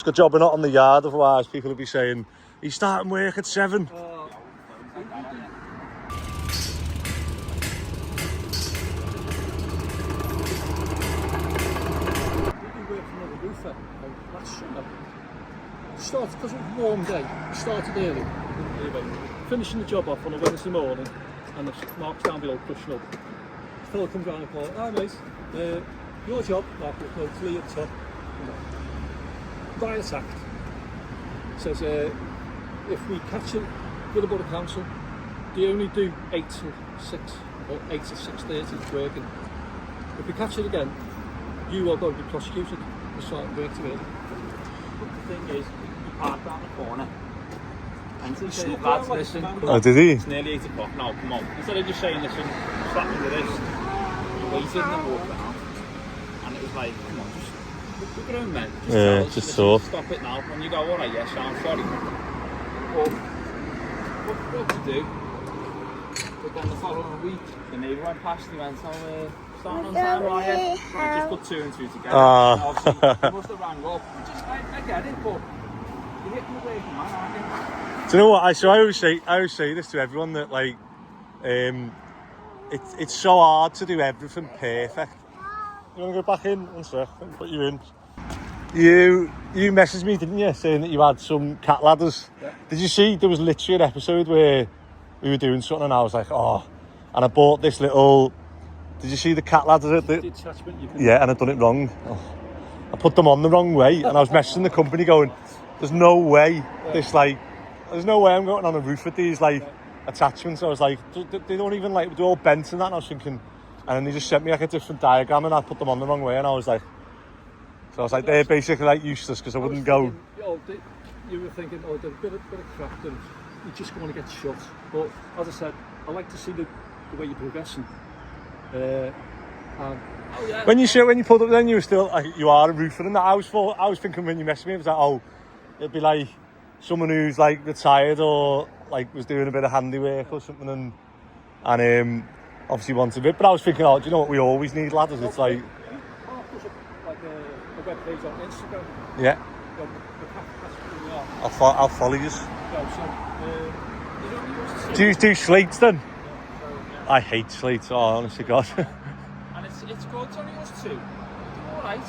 Got job or not on the yard, otherwise people will be saying, he's starting work at 7. Last summer, started because it was a warm day. We started early, finishing the job off on a Wednesday morning, and the marks down below crushing up. The fellow comes round and calls, "Hi mate, your job." Mark will call Lee at the top. Guy attacked. Says if we catch it with the Borough Council, they only do 8 till 6 or 8 till 6:30 working. If we catch it again, you are going to be prosecuted. Starting work too early. The thing is, he parked around the corner. And he said, lads, listen. Oh, did he? It's nearly 8 o'clock now, come on. Instead of just saying, listen, slap me with this, he waited and walked down. And it was like, come on, just, we're grown men. Just tell us, just listen, stop it now. And you go, alright, yes, I'm sorry. But what to do? But then the following week, the neighbour went past and he went, starting on time, are you? Right, just put 2 and 2 together. Obviously, he must have rang up. I get it, but you're hitting the working man, aren't you? Do you know what? I always say this to everyone that like, it's so hard to do everything perfect. You want to go back in? One sec, let me put you in. You messaged me, didn't you, saying that you had some cat ladders? Yeah. Did you see? There was literally an episode where we were doing something and I was like, oh, and I bought this little. Did you see the cat ladders? Yeah, and I'd done it wrong. Oh, I put them on the wrong way, and I was messaging the company going, "There's no way there's no way I'm going on a roof with these attachments." I was like, "They don't even they're all bent and that." And I was thinking, and then they just sent me a different diagram, and I put them on the wrong way, and I was like, they're basically useless because I wouldn't go. You were thinking, oh, they're a bit of crap, and you're just going to get shot. But as I said, I like to see the way you're progressing. When you pulled up, then you were still you are a roofer, and that I was thinking when you messaged me, it was like, oh, it'd be like someone who's retired or was doing a bit of handiwork or something, and obviously wanted it. But I was thinking, oh, do you know what we always need, ladders? It's like a web page on Instagram. Yeah. I'll follow you. Do you do slates then? I hate slates, honestly, God. And it's good, it's only us two. Alright.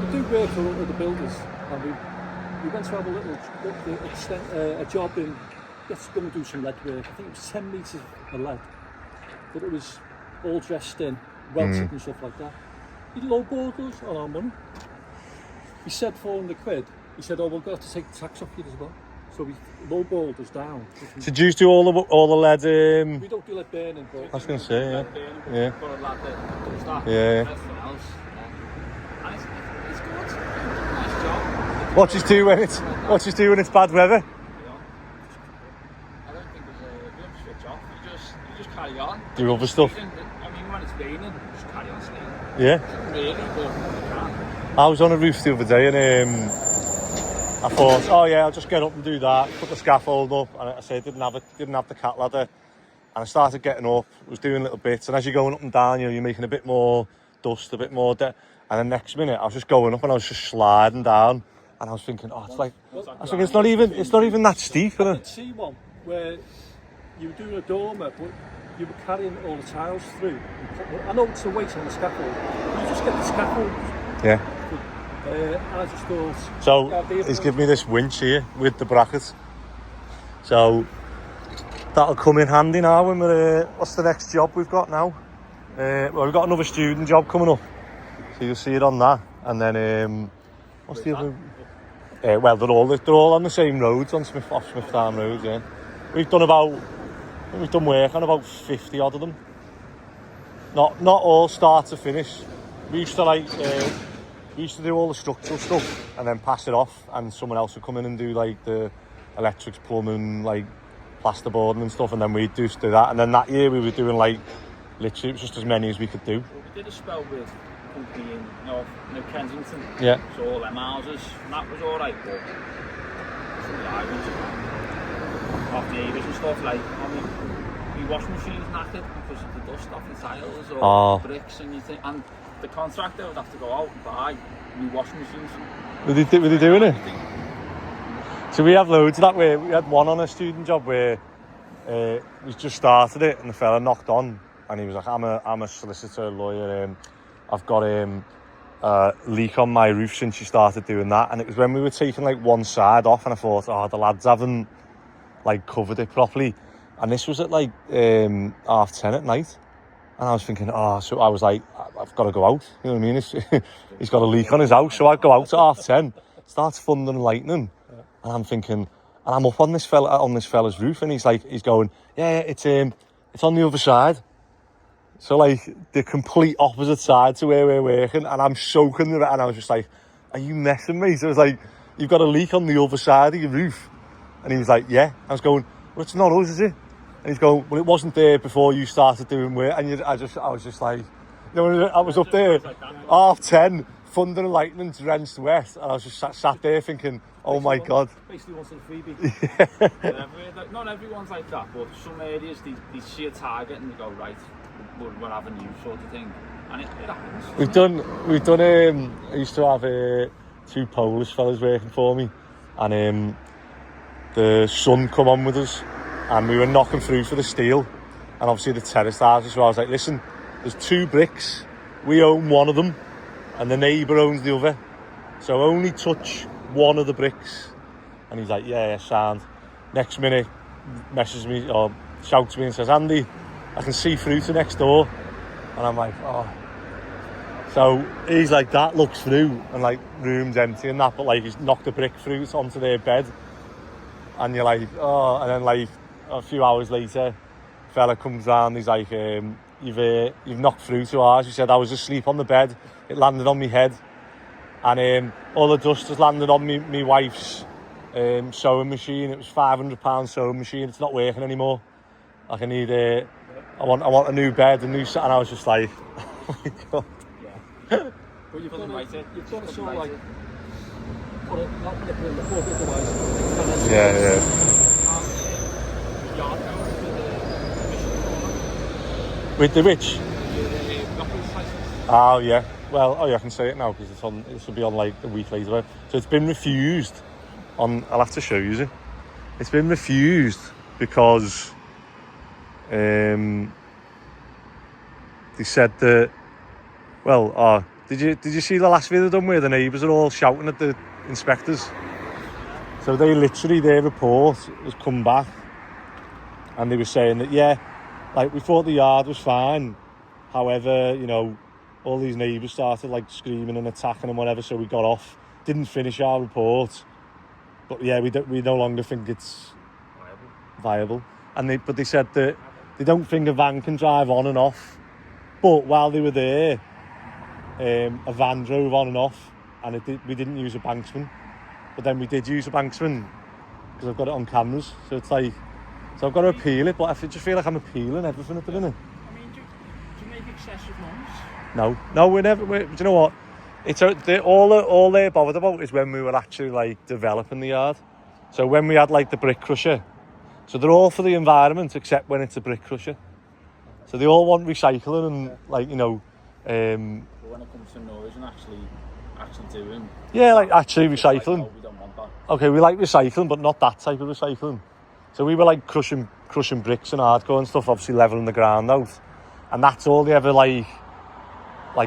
We do work for other builders, and we went to have a job in, let's go and do some lead work. I think it was 10 metres of lead, but it was all dressed in, welted and stuff like that. He lowballed us on our money. He said £400. He said, oh, we've got to take the tax off you as well. So we lowballed us down. So do you do all the lead? We don't do lead burning, but I was going to say, yeah. But lead that does that. Yeah. Everything else. And it's good. Nice job. What do you do when it's bad weather? I don't think we don't switch off. You just carry on. Do other stuff. I mean, when it's raining, just carry on sleeping. Yeah. Really, but you can't. I was on a roof the other day and I thought, oh yeah, I'll just get up and do that. Put the scaffold up, and I said didn't have the cat ladder, and I started getting up. Was doing little bits, and as you're going up and down, you're making a bit more dust, a bit more. And the next minute, I was just going up and I was just sliding down, and I was thinking, oh, it's like, I was thinking it's not even that steep, I could see one where you were doing a dormer, but you were carrying all the tiles through. I know it's a weight on the scaffold. You just get the scaffold. Yeah. I just thought. So he's given me this winch here with the brackets. So that'll come in handy now when we're. What's the next job we've got now? Well, we've got another student job coming up, so you'll see it on that. And then what's the other? Well, they're all on the same roads on Smith Farm Road. Yeah, we've done work on about 50 odd of them. Not all start to finish. We used to do all the structural stuff and then pass it off, and someone else would come in and do the electrics, plumbing, plasterboarding and stuff, and then we'd do that. And then that year we were doing literally it was just as many as we could do. Well, we did a spell with a company in North Kensington. Yeah. So all them houses, and that was alright, but some of the islands off the neighbours and stuff, my washing machine's knackered because of the dust off the tiles or bricks, and you think, and the contractor would have to go out and buy new washing machines. Were they doing it? So we have loads of that where we had one on a student job where we just started it and the fella knocked on and he was like, I'm a solicitor, lawyer, I've got a leak on my roof since you started doing that. And it was when we were taking like one side off and I thought, oh, the lads haven't like covered it properly. And this was at like 10:30 at night. And I was thinking, so I was like, I've got to go out. You know what I mean? He's got a leak on his house. So I go out at 10:30, starts thundering and lightning. And I'm thinking, and I'm up on this fella's roof, and he's going, yeah, it's on the other side. So like the complete opposite side to where we're working, and I'm soaking with it, and I was just like, are you messing me? So it was like, you've got a leak on the other side of your roof, and he was like, yeah. I was going, well, it's not us, is it? And he's going, well, it wasn't there before you started doing work, and I was just like, you know, I was up there, 10:30, thunder and lightning, drenched wet, and I was just sat there thinking, oh my God. Basically wants a freebie. Yeah. Not everyone's like that, but some areas they see a target and they go, right, we're having you, sort of thing. And it happens. We've done I used to have 2 Polish fellas working for me, and the sun come on with us, and we were knocking through for the steel, and obviously the terraced houses, so I was like, listen, there's 2 bricks, we own one of them, and the neighbour owns the other, so only touch one of the bricks. And he's like, yeah, sound. Next minute messages me or shouts me and says, Andy, I can see through to next door. And I'm like, oh. So he's like, that looks through, and like room's empty and that, but like he's knocked a brick through onto their bed, and you're like, oh. And then like a few hours later, fella comes round, he's like, you've knocked through to ours. He said, I was asleep on the bed, it landed on my head, and all the dust has landed on me wife's sewing machine. It was £500 sewing machine. It's not working anymore. Like I need I want a new bed, and I was just like, oh my God. Yeah. But you've done it sort of like, not manipulating the floor, otherwise. Yeah. With the which? Oh yeah. Well, I can say it now because it should be on like a week later. So it's been refused. I'll have to show you it. It's been refused because they said that. Well, did you see the last video done where the neighbours are all shouting at the inspectors? So their report has come back, and they were saying that like we thought the yard was fine. However, you know, all these neighbours started like screaming and attacking and whatever, so we got off. Didn't finish our report, but yeah, we no longer think it's viable. And they said that they don't think a van can drive on and off. But while they were there, a van drove on and off, and we didn't use a banksman. But then we did use a banksman because I've got it on cameras. So it's like, so I've got to appeal it, but I just feel like I'm appealing everything at the minute. I mean, do you make excessive noise? No, we never. Do you know what? It's all they're bothered about is when we were actually like developing the yard. So when we had like the brick crusher, so they're all for the environment except when it's a brick crusher. So they all want recycling and like, you know. But when it comes to noise and actually doing. Yeah, like actually recycling. Like, we don't want that. Okay, we like recycling, but not that type of recycling. So we were like crushing bricks and hardcore and stuff, obviously leveling the ground out, and that's all they ever like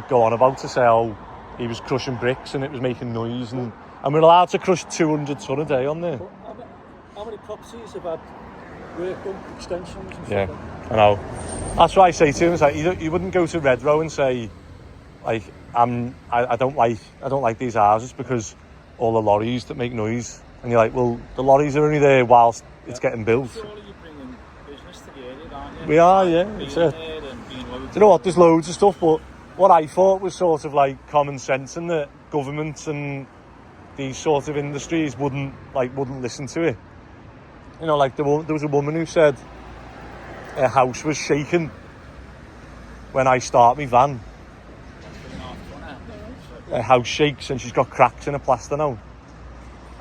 go on about, to say, oh, he was crushing bricks and it was making noise, and we're allowed to crush 200 tonne a day on there. How many properties have had work done, extensions and stuff? Yeah, I know. That's what I say to him. It's like you wouldn't go to Red Row and say, like, I don't like these houses because all the lorries that make noise, and you're like, well, the lorries are only there whilst it's getting built. Surely you're bringing business to the area, aren't you? We are, yeah. Do you know what? There's loads of stuff, but what I thought was sort of like common sense, and that governments and these sort of industries wouldn't listen to it. You know, like there was a woman who said her house was shaking when I start my van. Her house shakes and she's got cracks in her plaster now.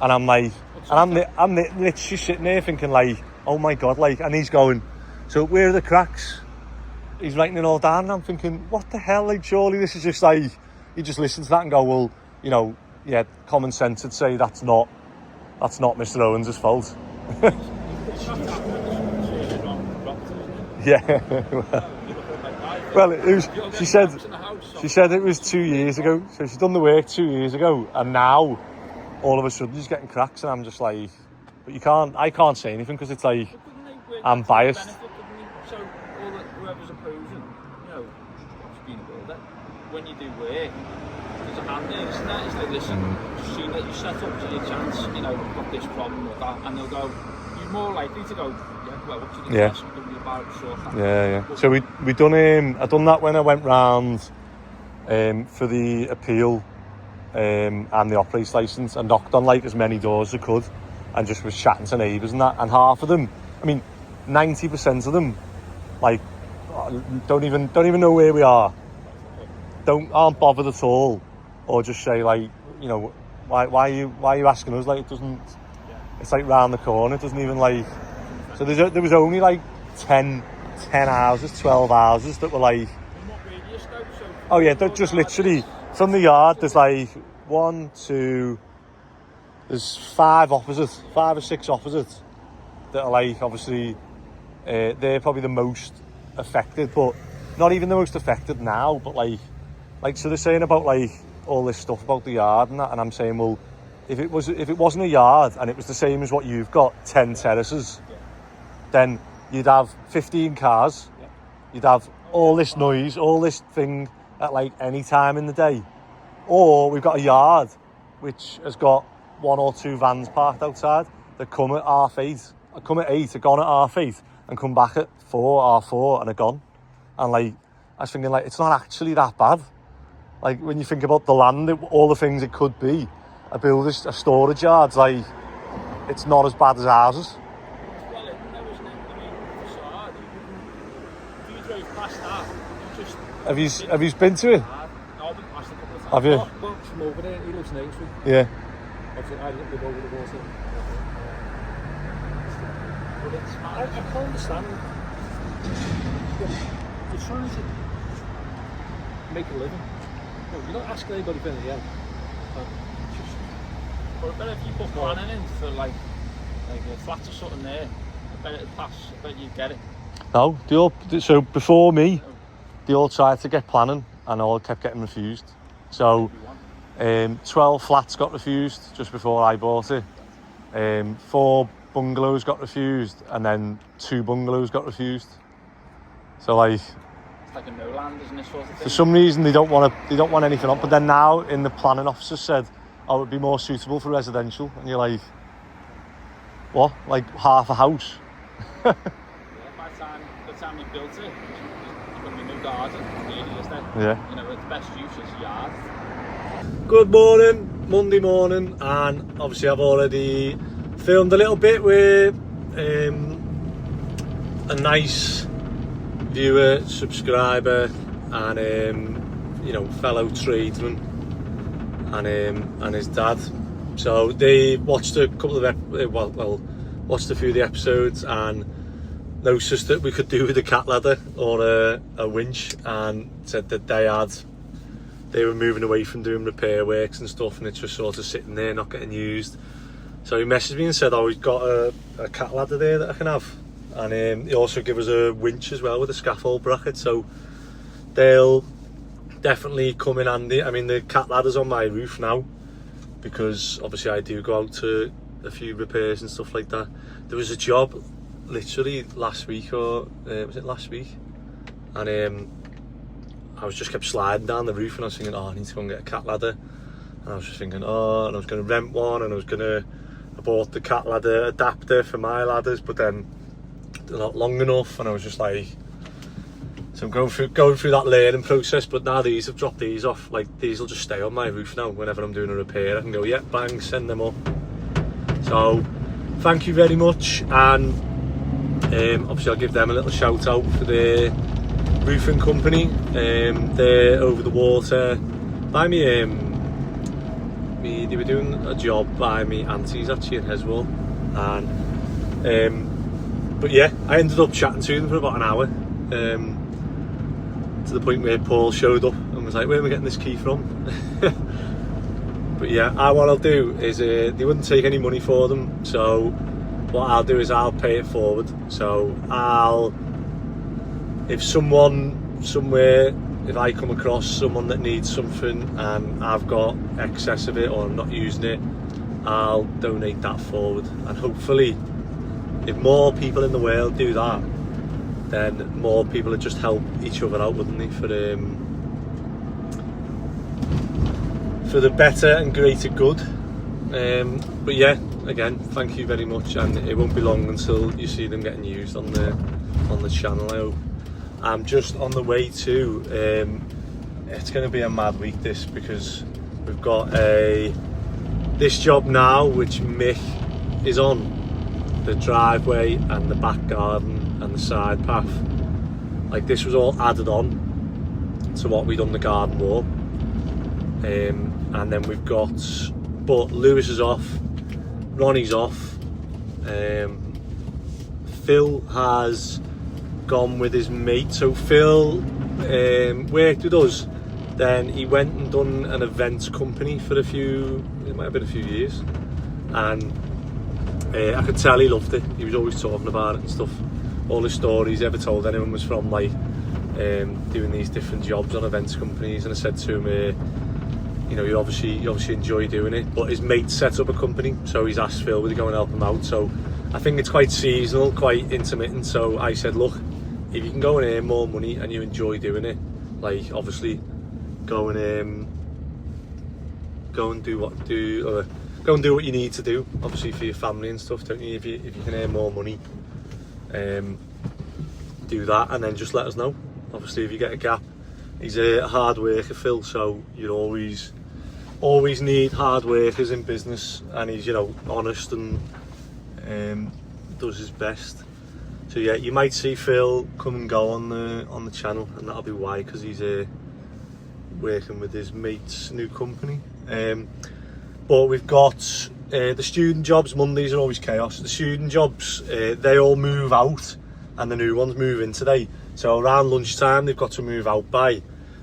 And I'm like, I'm literally sitting there thinking like, oh my God, like, and he's going, so where are the cracks? he's writing it all down, and I'm thinking, what the hell? Like, surely this is just like, you just listen to that and go, well, you know, yeah, common sense would say that's not Mr. Owens' fault. Yeah. Well, it was. She said it was 2 years ago. So she's done the work 2 years ago, and now all of a sudden she's getting cracks, and I'm just like, but I can't say anything because it's like I'm biased. So whoever's opposing, you know, what's being a builder, when you do work, there's a hand there, isn't there? It's like, listen, just see that you set up to your chance, you know, we've got this problem with that, and they'll go, you're more likely to go, yeah, well, what's your Yeah. Yeah. So we done I done that when I went round for the appeal and the operator's licence. I knocked on like as many doors as I could and just was chatting to neighbours and that, and half of them, I mean 90% of them, like don't even know where we are, aren't bothered at all, or just say like, you know, why are you asking us? Like, it doesn't, it's like round the corner, it doesn't even like. So there was only like 10 houses, 12 houses that were like, oh yeah, they're just literally from the yard. There's like there's 5 or 6 opposites that are like, obviously they're probably the most affected, but not even the most affected now, but like so they're saying about like all this stuff about the yard and that, and I'm saying, well, if it wasn't a yard and it was the same as what you've got, 10 terraces, then you'd have 15 cars, you'd have all this noise, all this thing at like any time in the day. Or we've got a yard which has got 1 or 2 vans parked outside that come at 8:30, are gone at 8:30, and come back at 4 and are gone. And like, I was thinking, like, it's not actually that bad. Like, when you think about the land, all the things it could be, a storage yard's like, it's not as bad as houses. Have you been to it? No, I've been past a couple of times. Have you? Mark's from over there, he lives next to me. Yeah. Obviously, I live over the water. But it's, I can't understand. You're trying to make a living. No, you're not asking anybody for anything else. But I bet if you put planning in for like a flat or something there, I bet it'd pass, I bet you'd get it. No, so before me, they all tried to get planning and all kept getting refused. So 12 flats got refused just before I bought it. 4 bungalows got refused, and then 2 bungalows got refused. So like, it's like a no land, isn't it, sort of thing? For some reason they don't want anything up. But then now in the planning officer said, oh, it would be more suitable for residential, and you're like, what? Like half a house? Yeah, by the time you built it, it's going to be new garden, really, isn't it? Yeah. You know, its best use is yard. Good morning, Monday morning, and obviously I've already filmed a little bit with a nice viewer, subscriber, and you know, fellow tradesman, and his dad. So they watched a couple of watched a few of the episodes and noticed that we could do with a cat ladder or a winch, and said that they were moving away from doing repair works and stuff, and it's just sort of sitting there not getting used. So he messaged me and said, oh, he's got a cat ladder there that I can have, and he also gave us a winch as well with a scaffold bracket, so they'll definitely come in handy. I mean, the cat ladder's on my roof now because obviously I do go out to a few repairs and stuff like that. There was a job literally last week, or was it last week, and I was just kept sliding down the roof, and I was thinking, oh, I need to go and get a cat ladder. And I was just thinking, oh, and I was going to rent one, and I bought the cat ladder adapter for my ladders, but then they're not long enough, and I was just like, so I'm going through that learning process. But now these have dropped these off, like these will just stay on my roof now. Whenever I'm doing a repair, I can go, yeah, bang, send them up. So thank you very much, and obviously I'll give them a little shout out for their roofing company. They're over the water by me. They were doing a job by me aunties actually in Heswell, and but yeah, I ended up chatting to them for about an hour, to the point where Paul showed up and was like, where am I getting this key from? But yeah, what I'll do is they wouldn't take any money for them, so what I'll do is I'll pay it forward. So if someone somewhere, if I come across someone that needs something and I've got excess of it or I'm not using it, I'll donate that forward. And hopefully, if more people in the world do that, then more people would just help each other out, wouldn't they? For the better and greater good. But yeah, again, thank you very much, and it won't be long until you see them getting used on the channel, I hope. I'm just on the way to, it's going to be a mad week this, because we've got this job now which Mick is on, the driveway and the back garden and the side path. Like, this was all added on to what we'd done the garden wall. And then we've got, but Lewis is off, Ronnie's off, Phil has gone with his mate. So Phil worked with us, then he went and done an events company for it might have been a few years, and I could tell he loved it. He was always talking about it and stuff. All the stories he ever told anyone was from like doing these different jobs on events companies, and I said to him, you know, you obviously enjoy doing it, but his mate set up a company, so he's asked Phil would he go and help him out. So I think it's quite seasonal, quite intermittent. So I said, look, if you can go and earn more money and you enjoy doing it, like, obviously go and do what you need to do, obviously for your family and stuff, don't you? If you can earn more money, do that, and then just let us know. Obviously, if you get a gap, he's a hard worker, Phil, so you always need hard workers in business, and he's, you know, honest and does his best. So yeah, you might see Phil come and go on the channel, and that'll be why, because he's working with his mate's new company. But we've got the student jobs. Mondays are always chaos. The student jobs, they all move out and the new ones move in today. So around lunchtime they've got to move out by.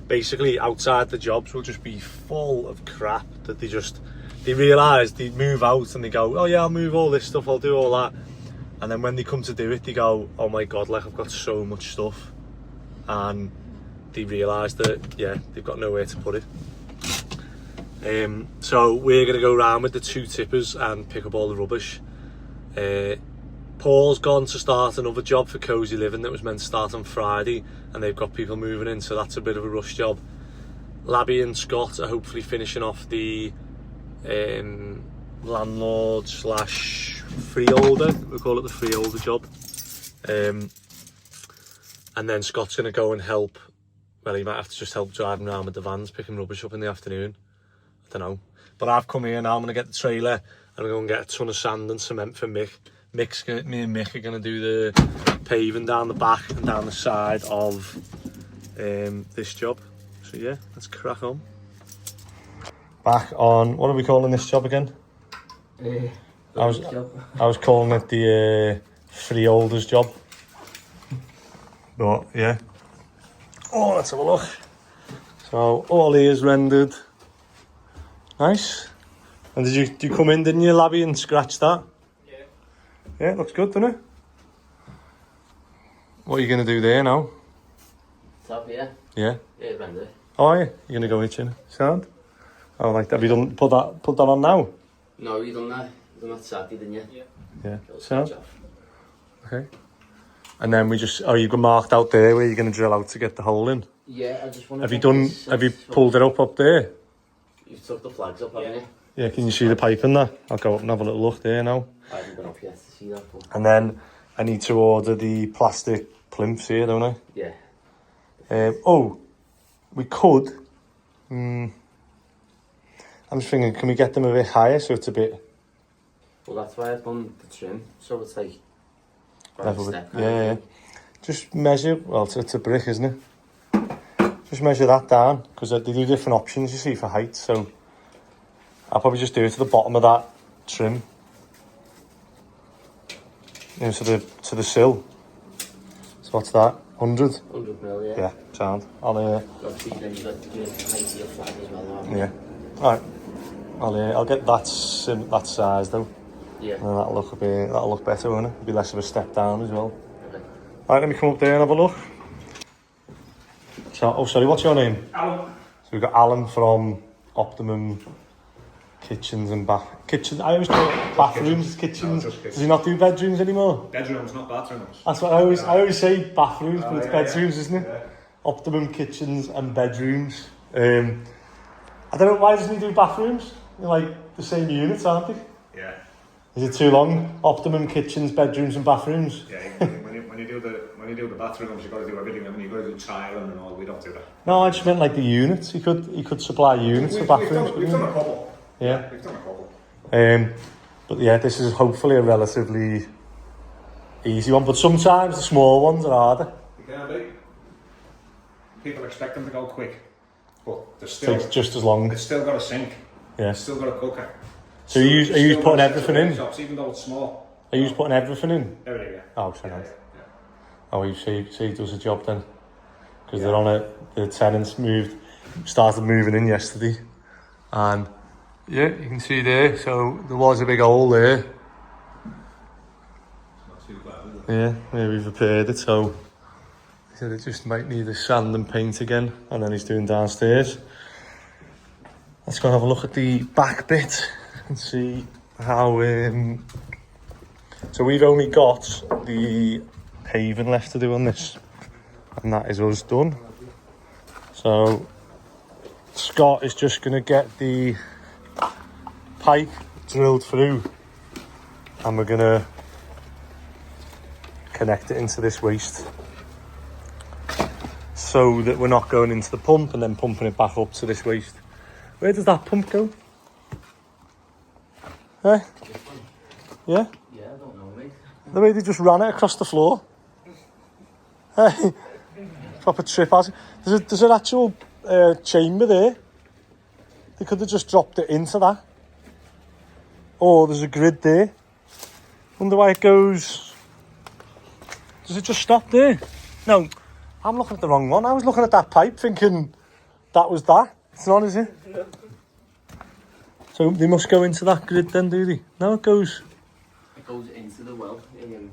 Basically outside the jobs will just be full of crap that they realise they move out and they go, oh yeah, I'll move all this stuff, I'll do all that. And then when they come to do it, they go, oh my God, like, I've got so much stuff. And they realise that, yeah, they've got nowhere to put it. So we're going to go around with the 2 tippers and pick up all the rubbish. Paul's gone to start another job for Cozy Living that was meant to start on Friday, and they've got people moving in, so that's a bit of a rush job. Labby and Scott are hopefully finishing off the landlord / freeholder, we'll call it the freeholder job. And then Scott's going to go and help, well, he might have to just help driving around with the vans, picking rubbish up in the afternoon. I don't know. But I've come here now, I'm going to get the trailer and I'm going to get a ton of sand and cement for Mick. Me and Mick are going to do the paving down the back and down the side of this job. So yeah, let's crack on. Back on, what are we calling this job again? I was calling it the freeholders job. But yeah. Oh, let's have a look. So all here's rendered. Nice. And did you come in, didn't you, Labby, and scratch that? Yeah. Yeah, it looks good, doesn't it? What are you going to do there now? Top, yeah. Yeah? Yeah, rendered. Oh, are you? You're going to go in, Chin? Sound? Oh, like, have you done, put that on now? No, you done that. You done that Saturday, didn't you? Yeah. Yeah. Sound? Okay. And then you've got marked out there where you're going to drill out to get the hole in? Yeah, I just want to... Have you pulled it up there? You've took the flags up, haven't you? Yeah, can you see the pipe in there? I'll go up and have a little look there now. I haven't been up yet to see that. But... And then I need to order the plastic plinths here, don't I? Yeah. We could. I'm just thinking, can we get them a bit higher so it's a bit... Well, that's why I've done the trim, so it's like... Yeah. Just measure, well, it's a brick, isn't it? Just measure that down, because they do different options, you see, for height, so I'll probably just do it to the bottom of that trim. You know, to the sill. So what's that? 100? 100 mil, yeah. Yeah, sound. Obviously, then you've got the height of your flag as well. Haven't you? Yeah. Alright. I'll get that size though. Yeah. And then that'll look better, won't it? It'll be less of a step down as well. Okay. Alright, let me come up there and have a look. So, oh sorry, what's your name? Alan. So we've got Alan from Optimum Kitchens and Kitchen. I always call it bathrooms, kitchens. No, just Does he not do bedrooms anymore? Bedrooms, not bathrooms. That's what I always say bathrooms, but it's yeah, bedrooms, isn't it? Yeah. Optimum Kitchens and Bedrooms. I don't know, why doesn't he do bathrooms? They're like the same units, aren't they? Yeah. Is it too long? Optimum Kitchens, Bedrooms and Bathrooms? Yeah, when you do the bathrooms, you've got to do everything. I mean, you've got to do tiling and all. We don't do that. No, I just meant like the units. He could supply units for bathrooms. We've done a couple. Yeah. We've done a couple. But yeah, this is hopefully a relatively easy one. But sometimes the small ones are harder. You can be. People expect them to go quick, but they're still. Takes just as long. It's still got a sink. Yeah. It's still got a cooker. So are you putting everything in? Shops, even though it's small. Are you putting everything in? Everything, yeah. Oh, fair Yeah, enough. yeah. Oh, you see he does a job then? Because they're on it. The tenants started moving in yesterday, and yeah, you can see there. So there was a big hole there. Not too bad, is it? Yeah, where we've repaired it. So he said it just might need a sand and paint again, and then he's doing downstairs. Let's go and have a look at the back bit and see how. So we've only got the paving left to do on this, and that is us done. So Scott is just going to get the pipe drilled through, and we're going to connect it into this waste so that we're not going into the pump and then pumping it back up to this waste. Where does that pump go? Eh? Yeah? Yeah, I don't know, mate. The way they just ran it across the floor. Hey, proper trip hazard. There's an actual chamber there. They could have just dropped it into that. Or there's a grid there. Wonder why it goes. Does it just stop there? No, I'm looking at the wrong one. I was looking at that pipe thinking that was that. It's not, is it? So they must go into that grid then, do they? No, it goes. It goes into the well in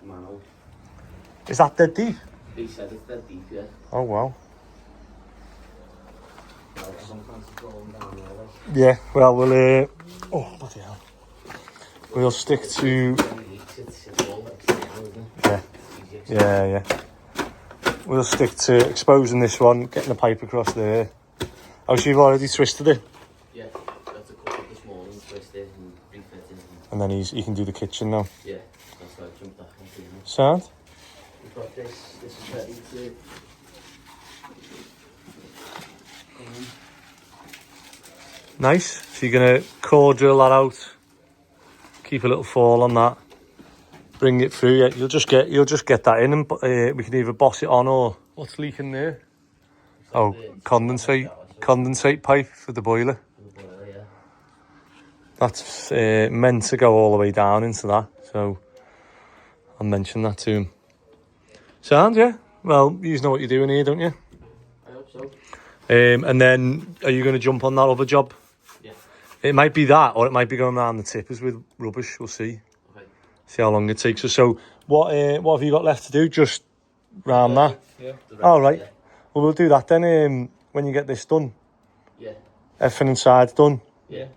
Manor. Is that dead deep? They said it's that deep, yeah. Oh wow. Well, sometimes it's going down there. Like. Yeah, well we'll oh bloody hell. We'll stick to It's all external, isn't it? yeah. We'll stick to exposing this one, getting the pipe across there. Oh, so you've already twisted it? Yeah, that's a couple this morning, twisted and refitted. And then he can do the kitchen now. Yeah, that's why I jumped back into it. Sound? We've got this is ready to come in. Nice. So you're gonna core drill that out, keep a little fall on that, bring it through. Yeah, you'll just get that in, and we can either boss it on or what's leaking there. Oh, condensate pipe for the boiler. Yeah. That's meant to go all the way down into that, so I'll mention that to him. Sound, yeah? Well, you know what you're doing here, don't you? I hope so. And then, are you going to jump on that other job? Yeah. It might be that, or it might be going around the tippers with rubbish, we'll see. Okay. See how long it takes us. So, what have you got left to do? Just round that? Yeah. All right. Yeah. Well, we'll do that then when you get this done. Yeah. Everything inside's done. Yeah.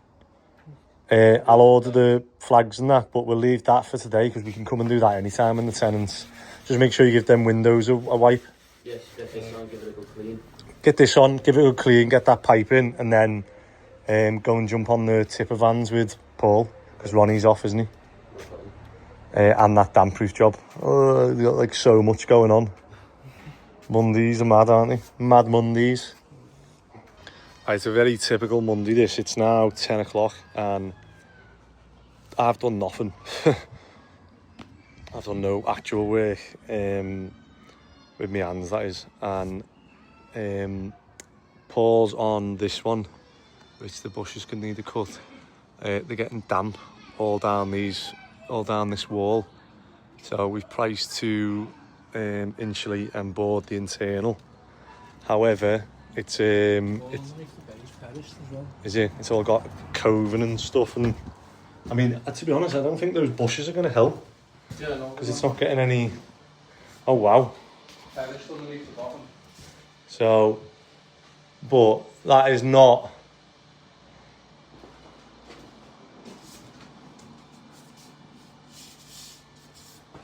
I'll order the flags and that, but we'll leave that for today because we can come and do that anytime when the tenants. Just make sure you give them windows a wipe. Yes, get this on, give it a good clean. Get this on, give it a good clean, get that pipe in, and then go and jump on the tipper vans with Paul because Ronnie's off, isn't he? And that damp-proof job. Oh, they've got like so much going on. Mondays are mad, aren't they? Mad Mondays. It's a very typical Monday this. It's now 10 o'clock and I've done nothing. I've done no actual work with my hands, that is. And Paul's on this one, which the bushes could need a cut. They're getting damp all down this wall. So we've priced to insulate and board the internal. However, it's is it? It's all got coving and stuff, and I mean, to be honest, I don't think those bushes are going to help because it's not getting any. Oh wow! So, but that is not.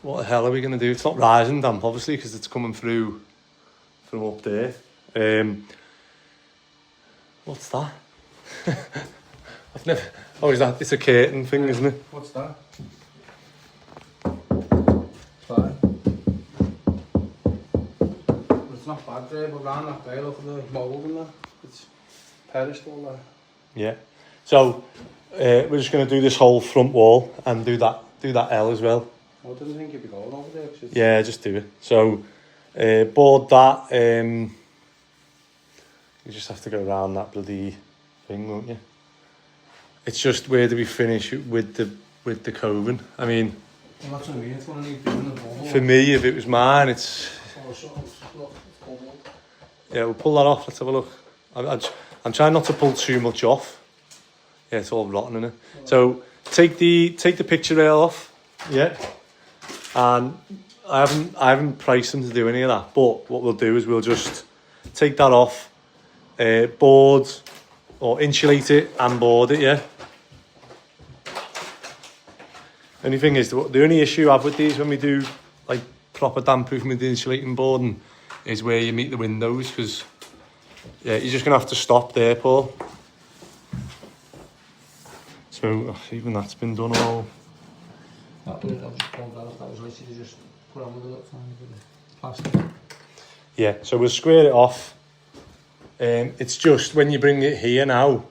What the hell are we going to do? It's not rising damp, obviously, because it's coming through from up there. What's that? I've never. Oh, is that? It's a curtain thing, isn't it? What's that? It's fine. It's not bad there, but round that way, look at the mould in there. It's pedestal there. Yeah. So we're just going to do this whole front wall and do that L as well. I didn't think you'd be going over there. Yeah, just do it. So board that. You just have to go around that bloody thing, won't you? It's just where do we finish with the coving? I mean, well, that's what I mean. It's what I need doing the wall. For me, if it was mine, it's. Yeah, we'll pull that off. Let's have a look. I'm trying not to pull too much off. Yeah, it's all rotten in it. So take the picture rail off. Yeah. And I haven't priced them to do any of that. But what we'll do is we'll just take that off, board or insulate it and board it. Yeah. Only thing is, the only issue I have with these when we do like proper damp proofing with the insulating boarding is where you meet the windows, because yeah, you're just gonna have to stop there, Paul. So even that's been done all. That was pulled out. That was literally just put on with a little tiny bit of plastic. Yeah, so we'll square it off. It's just when you bring it here now,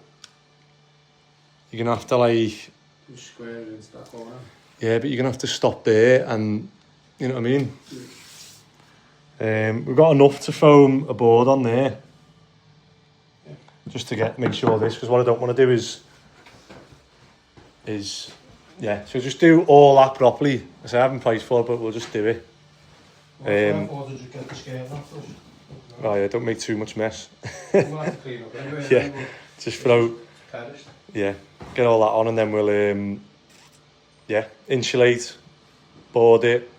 you're gonna have to like. Just square it into that corner. Yeah, but you're gonna have to stop there, and you know what I mean. We've got enough to foam a board on there, yeah. Just to make sure of this, because what I don't want to do is yeah. So just do all that properly. I haven't priced for it, but we'll just do it. Or just get the scale off. Oh yeah, don't make too much mess. We'll have to clean up anyway. Yeah, just throw. Yeah, get all that on, and then we'll yeah, insulate, board it,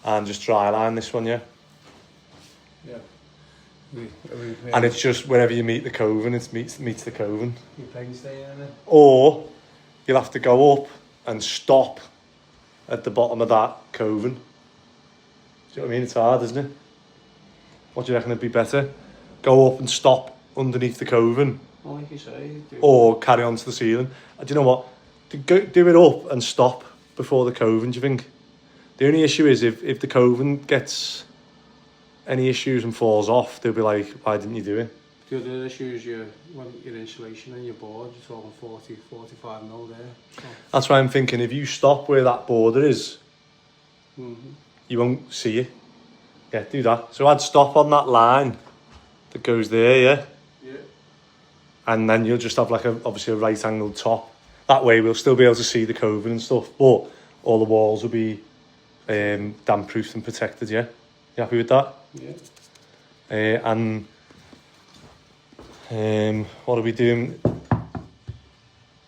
and just dry line this one. Yeah. Yeah. And it's just wherever you meet the coving, it meets the coving. Your pegs stay in it. Or you'll have to go up and stop at the bottom of that coving. Do you know what I mean? It's hard, isn't it? What do you reckon would be better? Go up and stop underneath the coving, well, like you say, or carry on to the ceiling. Do you know what? Do it up and stop before the coving. Do you think? The only issue is if the coving gets any issues and falls off, they'll be like, why didn't you do it? The other issue is your insulation and your board, you're talking 40, 45 mil there. So. That's why I'm thinking, if you stop where that border is, you won't see it. Yeah, do that. So I'd stop on that line that goes there, yeah? Yeah. And then you'll just have like obviously a right angled top. That way we'll still be able to see the coving and stuff, but all the walls will be damp proofed and protected, yeah? You happy with that? Yeah. What are we doing?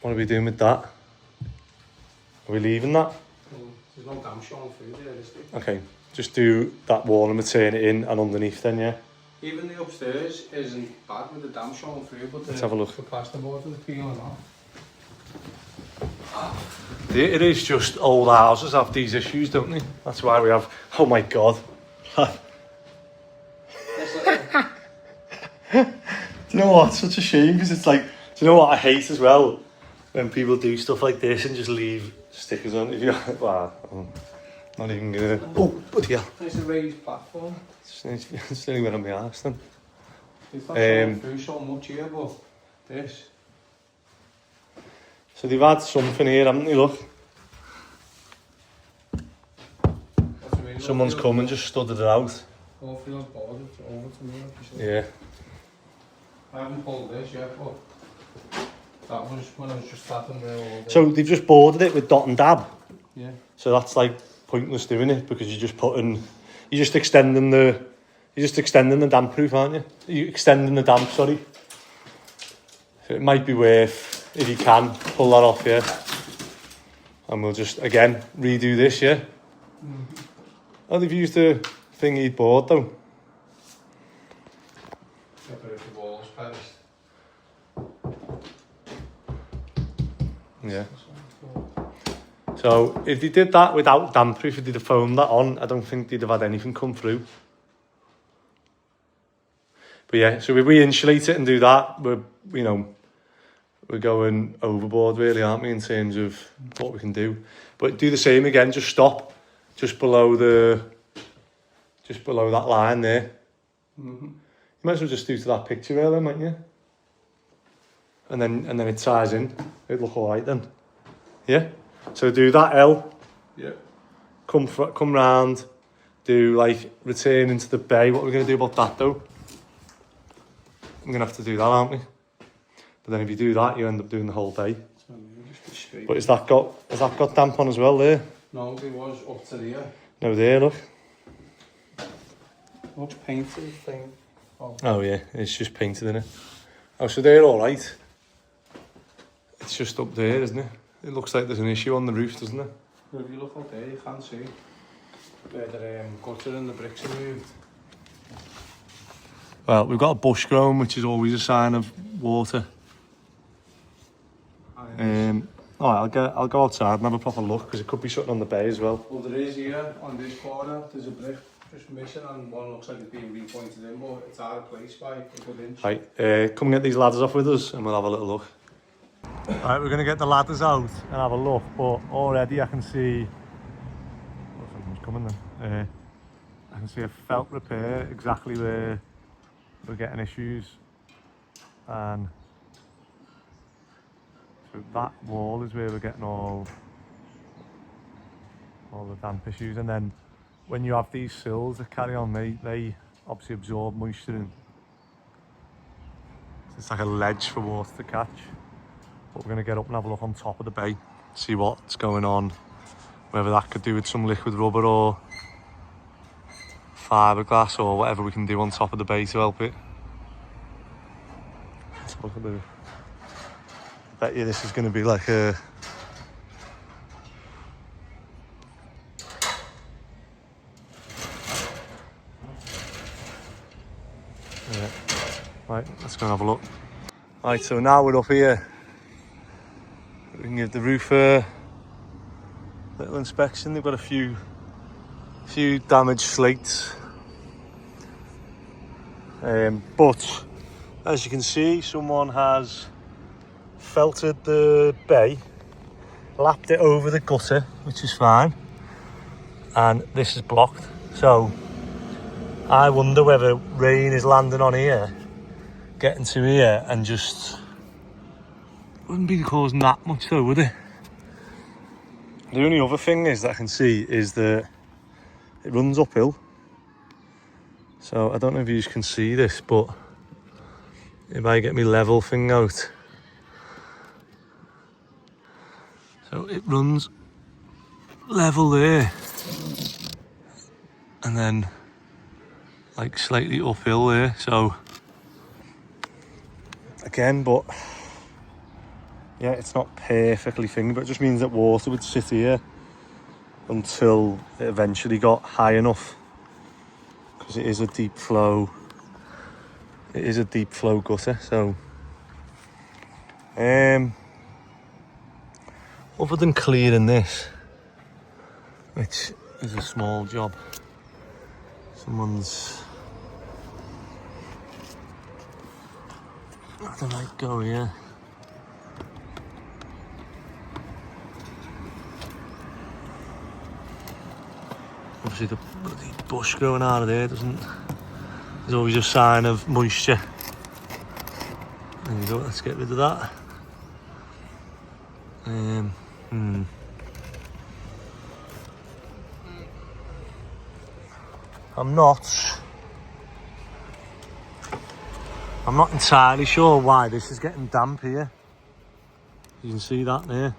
What are we doing with that? Are we leaving that? There's no damp showing through there, is there? Okay, just do that wall and turn it in and underneath then, yeah? Even the upstairs isn't bad with the damp showing through, but let's have a look. The plasterboard is peeling off. It is just old houses have these issues, don't they? That's why we have. Oh my god. Do you know what? It's such a shame, because it's like, do you know what I hate as well? When people do stuff like this and just leave stickers on. If you, well, I'm not even gonna. Oh, bloody hell! It's a raised platform. It's nearly went on my arse then. It's not showing through so much here, but this. So they've had something here, haven't they? Look. Someone's come and just studded it out. Hopefully I've bored it over to me. Yeah. I haven't pulled this yet, but that was when I was just tapping there all day. So they've just boarded it with dot and dab. Yeah. So that's like pointless doing it, because you're just putting. you're just extending the damp proof, aren't you? You're extending the damp, sorry. So it might be worth, if you can, pull that off, yeah. And we'll just, again, redo this, yeah. Oh, they've used the thing he'd bought, though. Yeah, but if the wall's finished. Yeah. So if they did that without damp proof, if they'd have foamed that on, I don't think they'd have had anything come through. But yeah, so if we insulate it and do that, we're going overboard really, aren't we, in terms of what we can do. But do the same again, just stop just below that line there. You might as well just do to that picture there, mightn't you? And then it ties in. It'll look alright then. Yeah? So do that L. Yeah. Come round. Do like return into the bay. What are we going to do about that though? I'm going to have to do that, aren't we? But then if you do that, you end up doing the whole bay. But has that got damp on as well there? No, it was up to there. No, there, look. Looks painted thing. Oh yeah, it's just painted in it. Oh, so they're all right. It's just up there, isn't it? It looks like there's an issue on the roof, doesn't it? Well, if you look up there, you can't see where the gutter and the bricks are moved. Well, we've got a bush growing, which is always a sign of water. I'll go outside and have a proper look, because it could be something on the bay as well. Well, there is here, on this corner, there's a brick just missing, and one looks like it's being repointed in, but it's out of place by a good inch. Right, come get these ladders off with us and we'll have a little look. Right, we're going to get the ladders out and have a look, but already I can see... Oh, something's coming then. I can see a felt repair exactly where we're getting issues. And so that wall is where we're getting all the damp issues. And then when you have these sills that carry on, they obviously absorb moisture in. So it's like a ledge for water to catch. But we're going to get up and have a look on top of the bay, see what's going on, whether that could do with some liquid rubber or fiberglass or whatever we can do on top of the bay to help it. Let's look at the... I bet you this is going to be like a... Yeah. Right, let's go and have a look. Right, so now we're up here. We can give the roof a little inspection. They've got a few damaged slates. But as you can see, someone has felted the bay, lapped it over the gutter, which is fine, and this is blocked. So I wonder whether rain is landing on here, getting to here, and just wouldn't be causing that much though, would it? The only other thing is that I can see is that it runs uphill. So I don't know if you can see this, but if I get my level thing out, so it runs level there, and then like slightly uphill there. So again, but yeah, it's not perfectly thing, but it just means that water would sit here until it eventually got high enough, because it is a deep flow. It is a deep flow gutter. So other than clearing this, which is a small job, someone's I don't like go here. Obviously the bloody bush growing out of there doesn't, there's always a sign of moisture. There you go, let's get rid of that. I'm not entirely sure why this is getting damp here. You can see that there.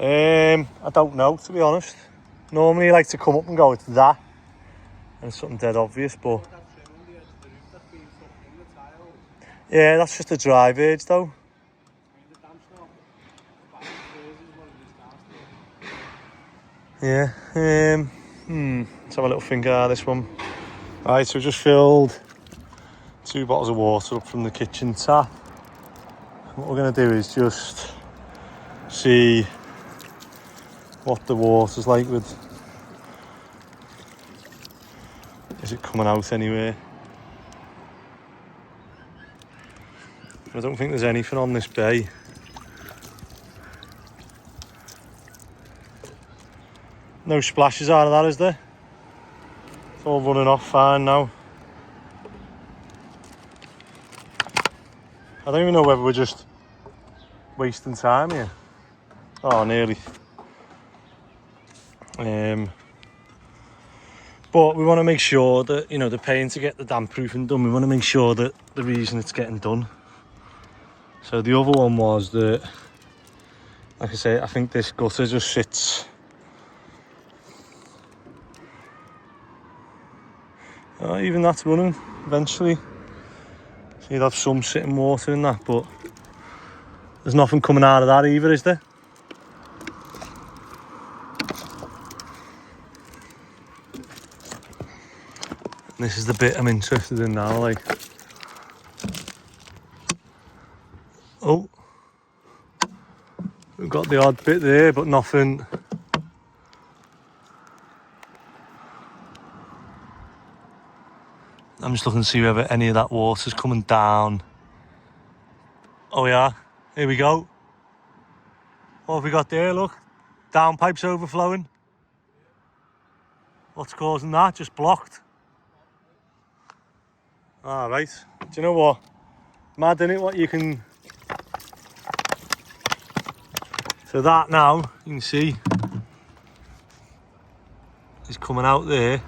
I don't know, to be honest. Normally I like to come up and go, it's that. And it's something dead obvious, but... Yeah, that's just a drive edge though. Yeah, let's have a little think out of this one. Right, so we just filled 2 bottles of water up from the kitchen tap. What we're going to do is just see what the water's like with... Is it coming out anywhere? I don't think there's anything on this bay. No splashes out of that, is there? It's all running off fine now. I don't even know whether we're just wasting time here. Oh, nearly. But we want to make sure that, you know, they're paying to get the damp proofing done. We want to make sure that the reason it's getting done. So the other one was that, like I say, I think this gutter just sits. Even that's running eventually. So you'd have some sitting water in that, but there's nothing coming out of that either, is there? And this is the bit I'm interested in now, like. Oh. We've got the odd bit there, but nothing. I'm just looking to see whether any of that water's coming down. Oh yeah, here we go. What have we got there, look? Downpipes overflowing. What's causing that? Just blocked. Alright, do you know what? Mad, innit, what you can... So that now, you can see, is coming out there.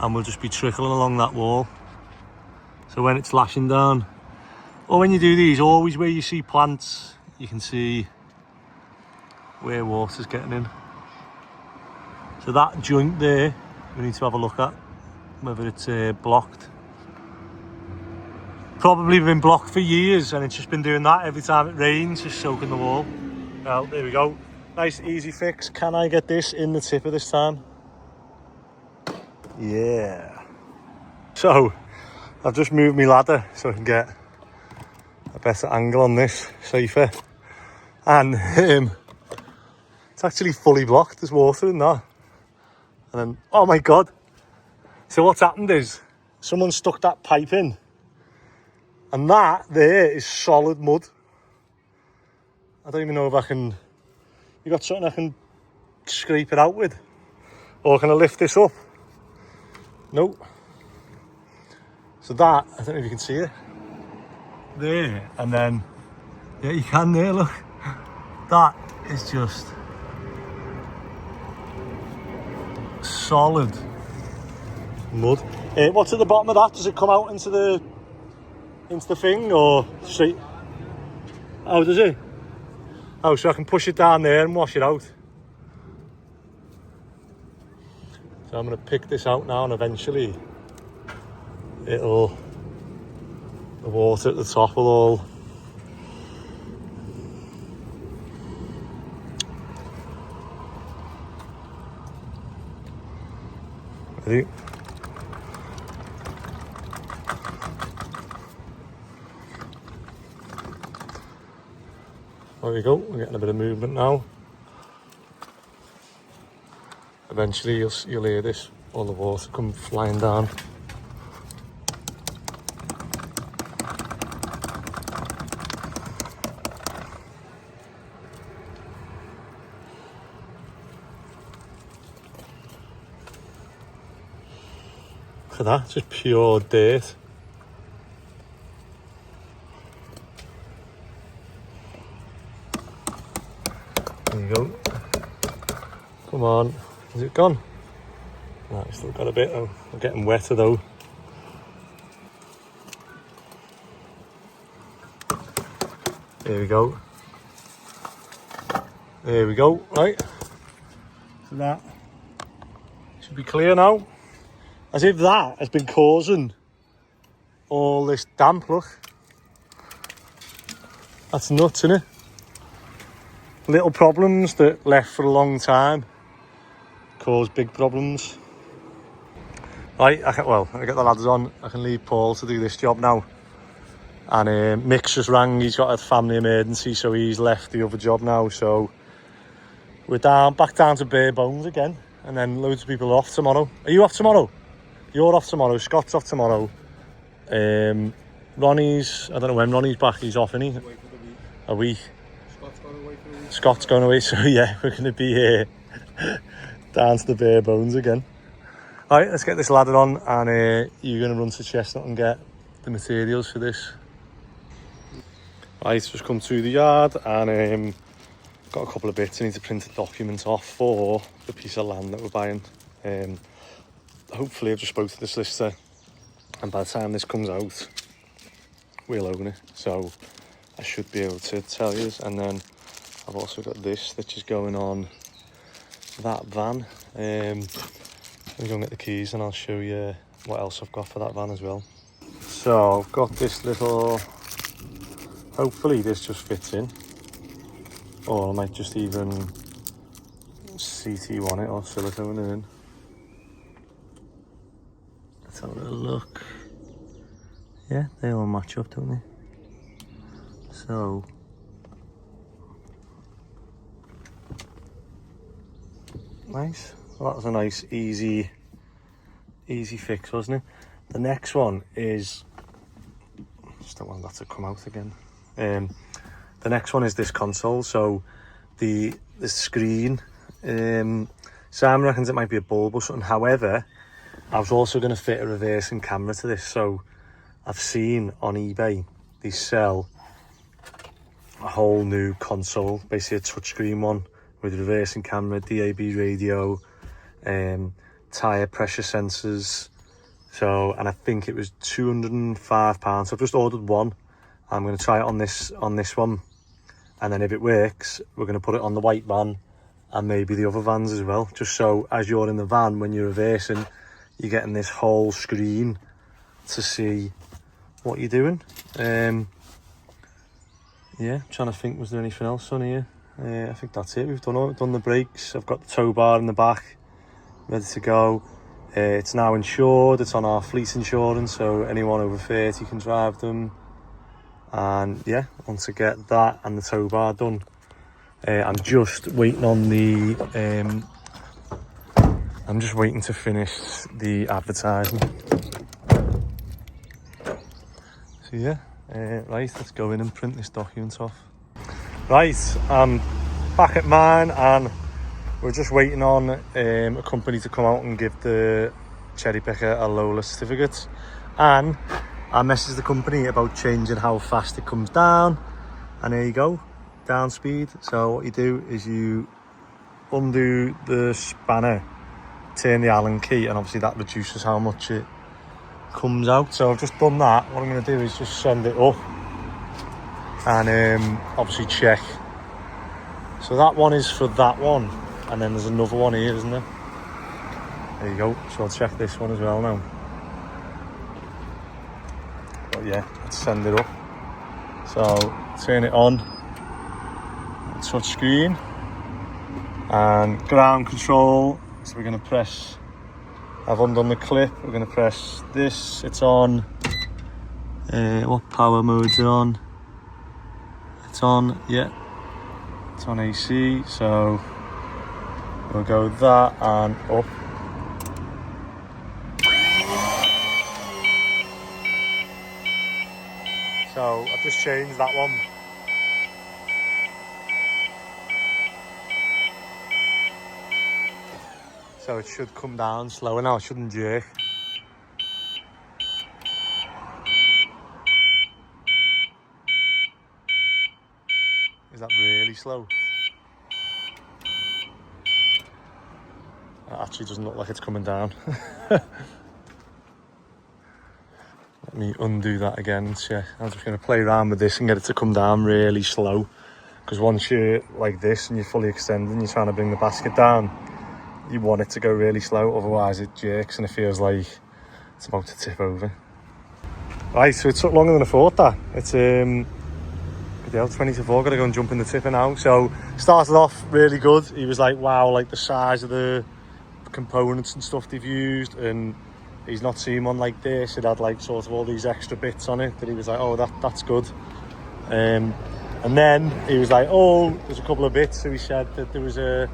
And we'll just be trickling along that wall. So when it's lashing down, or when you do these, always where you see plants, you can see where water's getting in. So that joint there, we need to have a look at whether it's blocked. Probably been blocked for years, and it's just been doing that every time it rains, just soaking the wall. Well, there we go. Nice easy fix. Can I get this in the tipper this time? Yeah. So I've just moved my ladder so I can get a better angle on this, safer. And it's actually fully blocked. There's water in that. And then, oh my God. So what's happened is someone stuck that pipe in, and that there is solid mud. I don't even know if I can... You got something I can scrape it out with? Or can I lift this up? Nope. So that, I don't know if you can see it. There, and then, yeah, you can there, look. That is just solid mud. What's at the bottom of that? Does it come out into the thing, or straight? Oh, does it? Oh, so I can push it down there and wash it out. So I'm going to pick this out now, and eventually the water at the top will all... Ready? There we go, we're getting a bit of movement now. Eventually you'll hear this, all the water come flying down. Look at that, just pure dirt. There you go. Come on. Is it gone? No, it's still got a bit though. We're getting wetter though. There we go. There we go, right. So that should be clear now. As if that has been causing all this damp, look. That's nuts, isn't it? Little problems that left for a long time cause big problems. Right, I get the ladders on. I can leave Paul to do this job now. And Mick's just rang, he's got a family emergency, so he's left the other job now. So we're back down to bare bones again. And then loads of people are off tomorrow. Are you off tomorrow? You're off tomorrow, Scott's off tomorrow. Ronnie's, I don't know when Ronnie's back, he's off, isn't he? A week. Scott's going away, so yeah, we're going to be here down to the bare bones again. Alright, let's get this ladder on, and you're going to run to Chestnut and get the materials for this. Right, just come through the yard, and got a couple of bits. I need to print a document off for the piece of land that we're buying. Hopefully I've just spoke to the solicitor, and by the time this comes out, we'll own it. So I should be able to tell you. And then I've also got this that's just going on that van. Let me go and get the keys and I'll show you what else I've got for that van as well. So I've got this little, hopefully this just fits in, or I might just even CT1 it or silicone it in. Let's have a little look. Yeah, they all match up, don't they? So nice. Well, that was a nice easy fix, wasn't it? The next one is, just don't want that to come out again. The next one is this console. So the screen, Simon reckons it might be a bulb or something. However, I was also going to fit a reversing camera to this. So I've seen on eBay they sell a whole new console, basically a touchscreen one with reversing camera, DAB radio, tyre pressure sensors. So, and I think it was £205. So I've just ordered one. I'm going to try it on this one, and then if it works, we're going to put it on the white van and maybe the other vans as well. Just so as you're in the van, when you're reversing, you're getting this whole screen to see what you're doing. Yeah, trying to think, was there anything else on here? I think that's it. We've done the brakes. I've got the tow bar in the back, ready to go. It's now insured. It's on our fleet insurance, so anyone over 30 can drive them. And yeah, once I get that and the tow bar done, I'm just waiting on the. I'm just waiting to finish the advertising. So yeah, right. Let's go in and print this document off. Right, I'm back at mine, and we're just waiting on a company to come out and give the cherry picker a Lola certificate. And I messaged the company about changing how fast it comes down, and there you go, down speed. So what you do is you undo the spanner, turn the Allen key, and obviously that reduces how much it comes out. So I've just done that. What I'm going to do is just send it up and obviously check. So that one is for that one, and then there's another one here, isn't there? There you go. So I'll check this one as well now. But yeah, let's send it up. So turn it on, touch screen and ground control. So we're going to press, I've undone the clip, we're going to press this. It's on, what power mode's it on? It's on, yeah, it's on AC. So we'll go that and up. So I've just changed that one. So it should come down slower now, it shouldn't jerk. Is that really slow? It actually doesn't look like it's coming down. Let me undo that again and check. I'm just going to play around with this and get it to come down really slow. because once you're like this and you're fully extended and you're trying to bring the basket down, you want it to go really slow, otherwise it jerks and it feels like it's about to tip over. Right, so it took longer than I thought that. It's 20 to 4, gotta go and jump in the tipper now. So started off really good. He was like, wow, like the size of the components and stuff they've used, and he's not seen one like this. It had like sort of all these extra bits on it that he was like, oh, that's good. And then he was like, oh, there's a couple of bits. So he said that there was a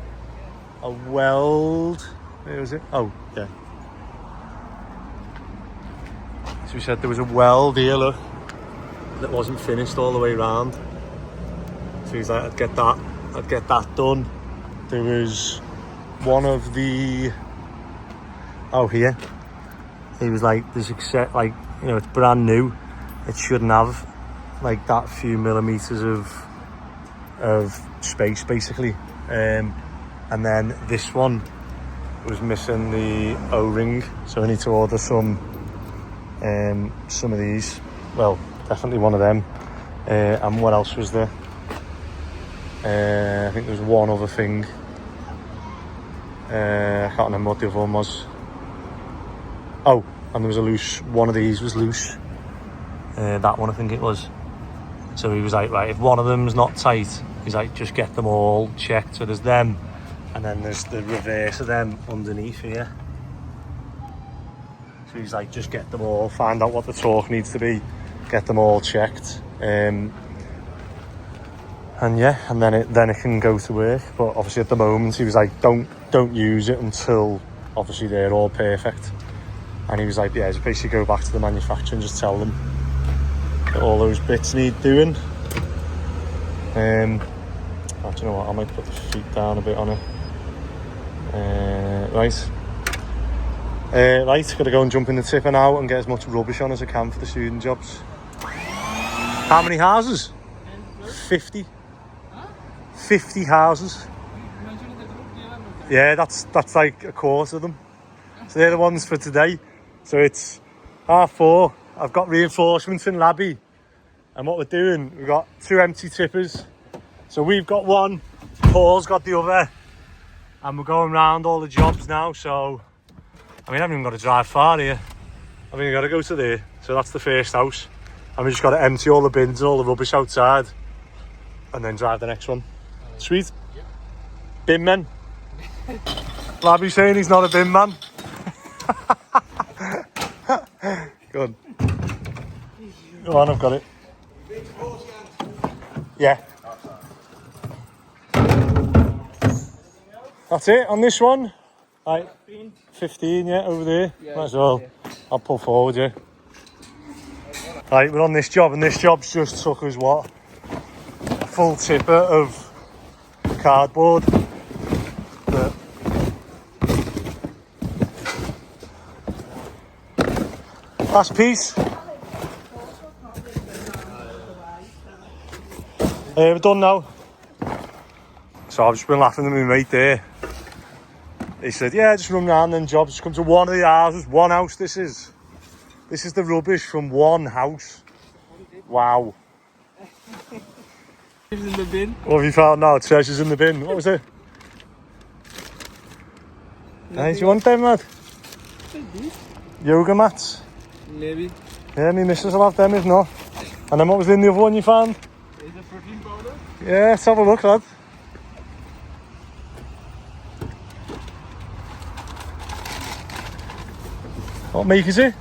weld. Where was it? Oh, yeah. So he said there was a weld here, look, that wasn't finished all the way around. So he's like, I'd get that done. There was one of the, oh, here. He was like, there's like, you know, it's brand new. It shouldn't have like that few millimeters of space, basically. And then this one was missing the O-ring, so I need to order some of these. Well, definitely one of them. And what else was there? I think there was one other thing. I can't remember what the other one was. Oh, and there was a loose. One of these was loose. That one, I think it was. So he was like, right, if one of them's not tight, he's like, just get them all checked. So there's them, and then there's the reverse of them underneath here. So he's like, just get them all, find out what the torque needs to be, get them all checked. And yeah, and then it can go to work. But obviously at the moment he was like, don't use it until obviously they're all perfect. And he was like, yeah, just basically go back to the manufacturer and just tell them that all those bits need doing. Oh, do you know what, I might put the feet down a bit on it. Right, gotta go and jump in the tipper now and get as much rubbish on as I can for the student jobs. How many houses? 50. 50 houses. Yeah, that's like a quarter of them. So they're the ones for today. So it's 4:30. I've got reinforcements in Labby. And what we're doing, we've got 2 empty tippers. So we've got one, Paul's got the other. And we're going round all the jobs now. So, I mean, I haven't even got to drive far here. I mean, I got to go to there. So that's the first house. And we just got to empty all the bins and all the rubbish outside. And then drive the next one. Sweet. Yep. Bin man. Labby's saying he's not a bin man. Good. Go on, I've got it. Yeah. That's it on this one. Right. 15, yeah, over there. Yeah, might as well. Yeah. I'll pull forward, yeah. Right, we're on this job, and this job's just took us what? A full tipper of cardboard. Last piece. We're done now. So I've just been laughing at my mate there. He said, yeah, just run round them jobs, just come to one of the houses, one house this is. This is the rubbish from one house. Wow. In the bin. What have you found now? Treasures in the bin. What was it? Hey, do you want them, lad? Yoga mats? Maybe. Yeah, my missus will have them if not. And then what was in the other one you found? Is it protein powder? Yeah, let's have a look, lad. What make is it?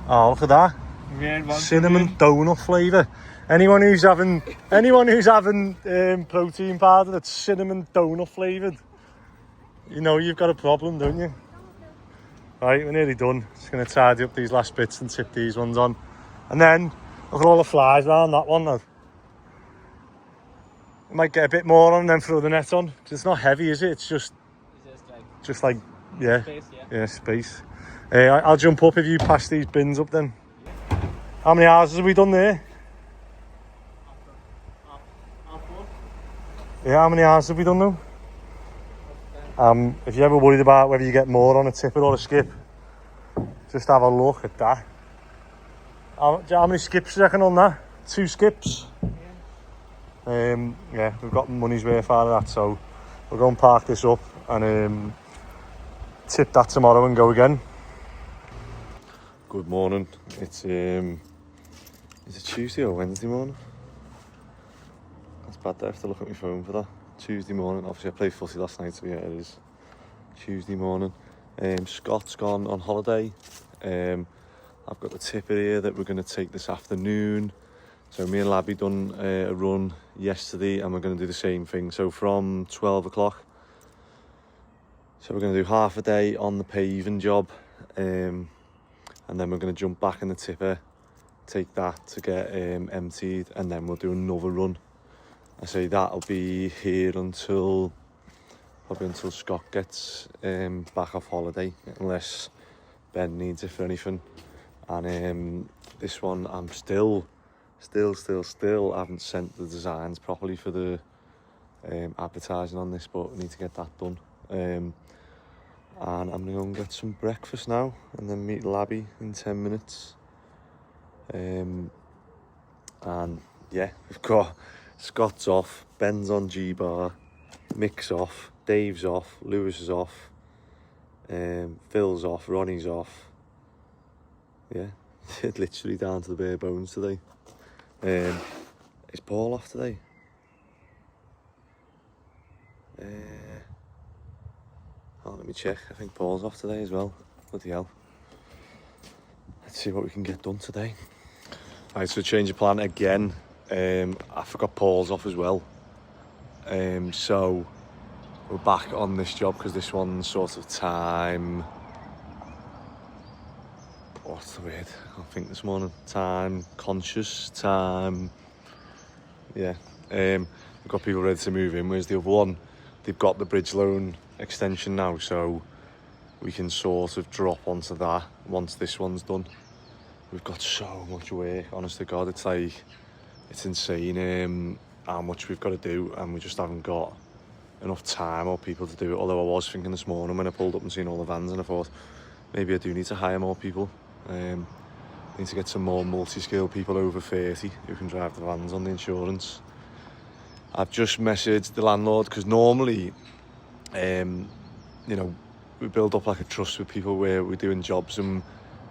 Oh, look at that. Cinnamon donut flavour. Anyone who's having protein powder that's cinnamon donut flavoured, you know you've got a problem, don't you? Right, we're nearly done. Just going to tidy up these last bits and tip these ones on. And then, look at all the flies around that one, lad. We might get a bit more on and then throw the net on. Because it's not heavy, is it? It's just like yeah, space, yeah, space. I'll jump up if you pass these bins up then. How many houses have we done there? Yeah, how many houses have we done now? If you're ever worried about whether you get more on a tipper or a skip, just have a look at that. Do you know how many skips you reckon on that? 2 skips? Yeah, we've got money's worth out of that, so we'll go and park this up and tip that tomorrow and go again. Good morning. It's is it Tuesday or Wednesday morning? That's bad, I have to look at my phone for that. Tuesday morning, obviously I played footy last night, so yeah, it is Tuesday morning. Scott's gone on holiday. I've got the tipper here that we're going to take this afternoon. So me and Labby done a run yesterday and we're going to do the same thing. So from 12 o'clock. So we're going to do half a day on the paving job. And then we're going to jump back in the tipper, take that to get emptied, and then we'll do another run. I say that'll be here until probably until Scott gets back off holiday, unless Ben needs it for anything. And this one I'm still haven't sent the designs properly for the advertising on this, but I need to get that done. And I'm gonna go and get some breakfast now and then meet Labby in 10 minutes. And yeah, we've got Scott's off, Ben's on G-bar, Mick's off, Dave's off, Lewis is off, Phil's off, Ronnie's off. Yeah, literally down to the bare bones today. Is Paul off today? Let me check. I think Paul's off today as well. Bloody hell. Let's see what we can get done today. Right, so change of plan again. I forgot Paul's off as well. So we're back on this job because this one's sort of time... What's the word? I can't think this morning. Time conscious, time... Yeah. We've got people ready to move in. Whereas the other one, they've got the bridge loan extension now, so we can sort of drop onto that once this one's done. We've got so much work, honest to God. It's like, it's insane how much we've got to do, and we just haven't got enough time or people to do it. Although I was thinking this morning when I pulled up and seen all the vans, and I thought maybe I do need to hire more people. Need to get some more multi-skilled people over 30 who can drive the vans on the insurance. I've just messaged the landlord because normally, you know, we build up like a trust with people where we're doing jobs, and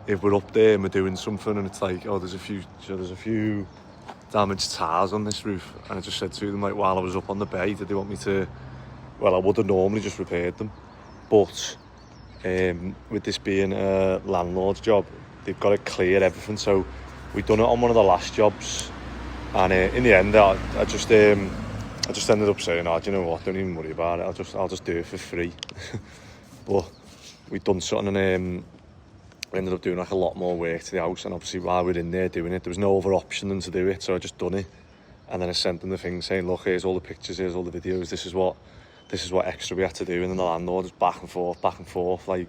if we're up there and we're doing something and it's like, oh, there's a few damaged tires on this roof, and I just said to them, like, while I was up on the bay, did they want me to? Well, I would have normally just repaired them, but with this being a landlord's job, they've got to clear everything. So we've done it on one of the last jobs, and in the end, I just ended up saying, oh, do you know what? Don't even worry about it. I'll just do it for free. But we'd done something, and we ended up doing like a lot more work to the house. And obviously, while we were in there doing it, there was no other option than to do it. So I just done it, and then I sent them the thing saying, look, here's all the pictures, here's all the videos. This is what extra we had to do. And then the landlord was back and forth, like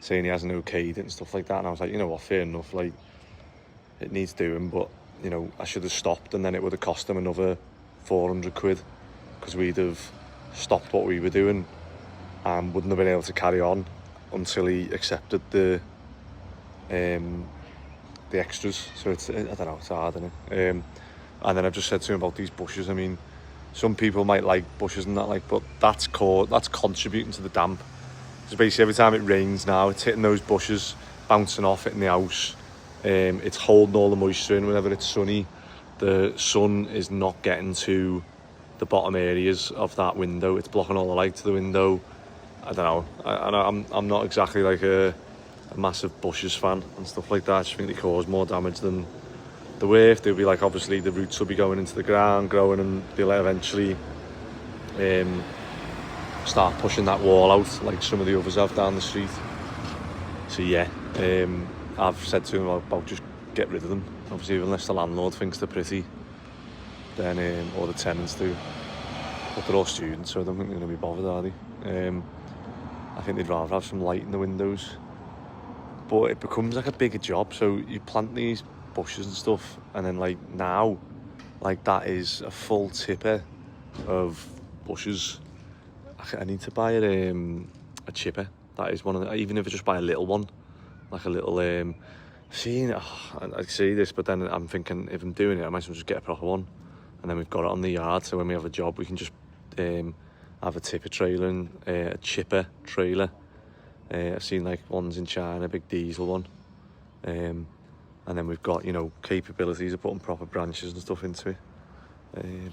saying he hasn't okayed it and stuff like that. And I was like, you know what, fair enough. Like, it needs doing, but you know, I should have stopped, and then it would have cost them another 400 quid because we'd have stopped what we were doing and wouldn't have been able to carry on until he accepted the extras. So it's, I don't know, it's hard, isn't it? And then I've just said to him about these bushes. I mean, some people might like bushes and that, like, but that's contributing to the damp. So basically every time it rains now, it's hitting those bushes, bouncing off, hitting the house. It's holding all the moisture in whenever it's sunny. The sun is not getting to the bottom areas of that window. It's blocking all the light to the window. I don't know. I'm not exactly like a massive bushes fan and stuff like that. I just think they cause more damage than the worth. They'll be like, obviously the roots will be going into the ground, growing, and they'll eventually start pushing that wall out like some of the others have down the street. So yeah, I've said to him about just get rid of them. Obviously, unless the landlord thinks they're pretty, then or the tenants do. But they're all students, so I don't think they're going to be bothered, are they? I think they'd rather have some light in the windows. But it becomes like a bigger job. So you plant these bushes and stuff, and then like now, like that is a full tipper of bushes. I need to buy a chipper. That is one of the, even if I just buy a little one, like a little I see this, but then I'm thinking if I'm doing it, I might as well just get a proper one. And then we've got it on the yard, so when we have a job, we can just have a tipper trailer and a chipper trailer. I've seen like ones in China, a big diesel one. And then we've got, you know, capabilities of putting proper branches and stuff into it.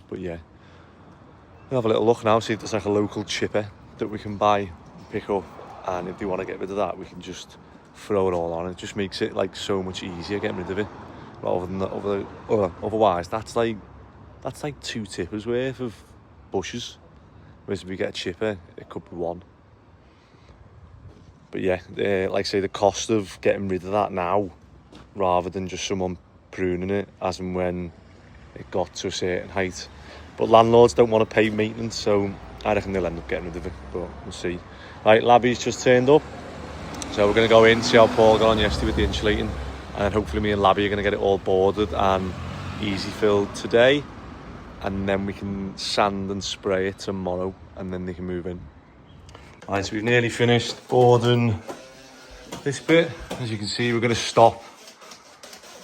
But yeah, we'll have a little look now, see if there's like a local chipper that we can buy and pick up. And if they want to get rid of that, we can just throw it all on. It just makes it like so much easier getting rid of it. Rather than otherwise, that's like 2 tippers worth of bushes. Whereas if we get a chipper, it could be 1. But yeah, like I say, the cost of getting rid of that now, rather than just someone pruning it as and when it got to a certain height. But landlords don't want to pay maintenance, so I reckon they'll end up getting rid of it, but we'll see. Right, Labby's just turned up, so we're going to go in, see how Paul got on yesterday with the insulating, and then hopefully me and Labby are going to get it all boarded and easy filled today, and then we can sand and spray it tomorrow, and then they can move in. Right, so we've nearly finished boarding this bit. As you can see, we're going to stop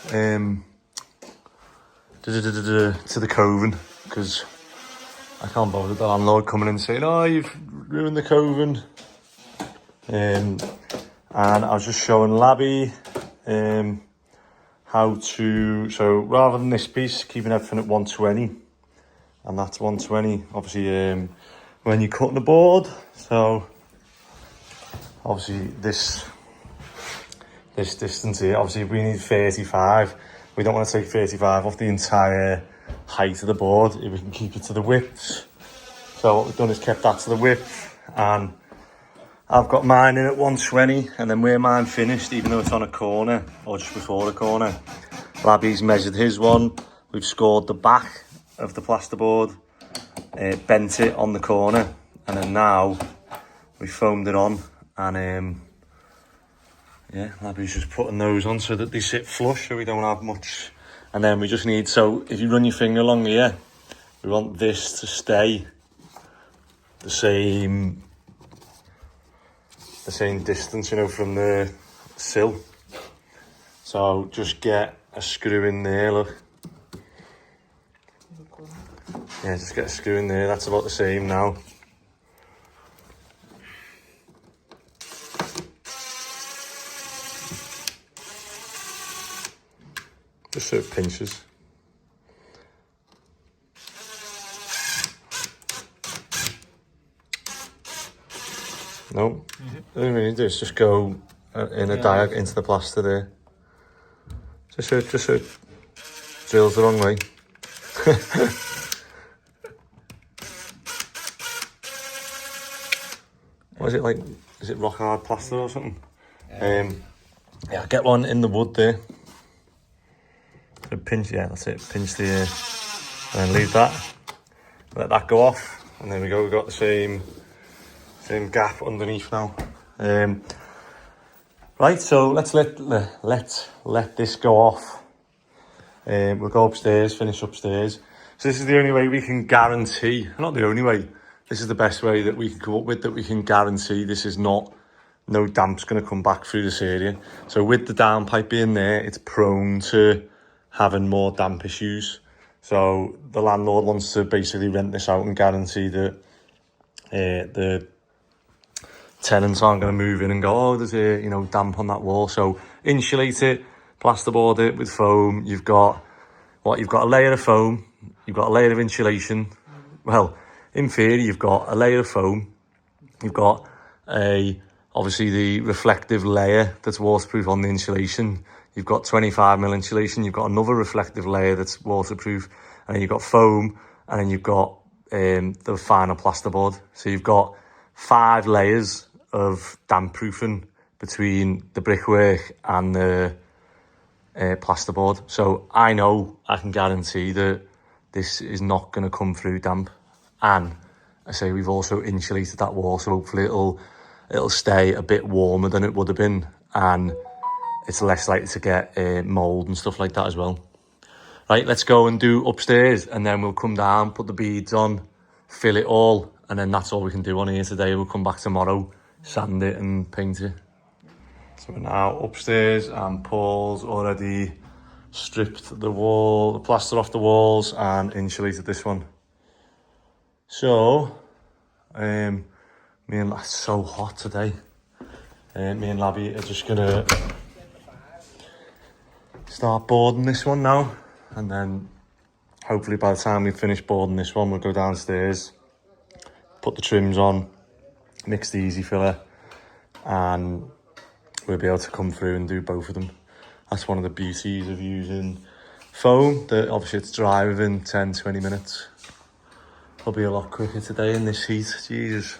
to the coving, because I can't bother with the landlord coming in saying, oh, you've ruined the coving. And I was just showing Labby how to, so rather than this piece, keeping everything at 120, and that's 120, obviously when you're cutting the board. So obviously this distance here, obviously if we need 35, we don't want to take 35 off the entire height of the board, if we can keep it to the width. So what we've done is kept that to the width, and I've got mine in at 120, and then where mine finished, even though it's on a corner, or just before the corner, Labby's measured his one. We've scored the back of the plasterboard, bent it on the corner, and then now we foamed it on, and yeah, Labby's just putting those on so that they sit flush, so we don't have much. And then we just need, so if you run your finger along here, we want this to stay the same distance, you know, from the sill. So just get a screw in there, look. Yeah, just get a screw in there, that's about the same now. Just so it pinches. No, all you need to do is just go in a diag into the plaster there. Just so it drills the wrong way. What is it like? Is it rock hard plaster or something? Yeah, get one in the wood there. So pinch, yeah, that's it. Pinch the, and then leave that. Let that go off, and there we go. We've got the same gap underneath now. Right, so let's let this go off. We'll go upstairs, finish upstairs. So this is the only way we can guarantee, not the only way, this is the best way that we can come up with, that we can guarantee this is not, no damp's going to come back through this area. So with the downpipe being there, it's prone to having more damp issues. So the landlord wants to basically rent this out and guarantee that the tenants aren't going to move in and go, oh, there's a, you know, damp on that wall. So insulate it, plasterboard it with foam. You've got a layer of foam, you've got a layer of insulation. Well, in theory, you've got a layer of foam, you've got obviously the reflective layer that's waterproof on the insulation. You've got 25mm insulation, you've got another reflective layer that's waterproof, and then you've got foam, and then you've got the final plasterboard. So you've got 5 layers of damp proofing between the brickwork and the plasterboard. So I know, I can guarantee that this is not going to come through damp. And I say we've also insulated that wall, so hopefully it'll stay a bit warmer than it would have been, and it's less likely to get mould and stuff like that as well. Right, let's go and do upstairs, and then we'll come down, put the beads on, fill it all, and then that's all we can do on here today. We'll come back tomorrow, sand it and paint it. So we're now upstairs and Paul's already stripped the plaster off the walls and insulated this one. So, it's so hot today. Me and Labby are just gonna start boarding this one now, and then hopefully by the time we finish boarding this one, we'll go downstairs, put the trims on, mix the easy filler, and we'll be able to come through and do both of them. That's one of the beauties of using foam, that obviously it's dry within 10-20 minutes. It'll be a lot quicker today in this heat, Jesus.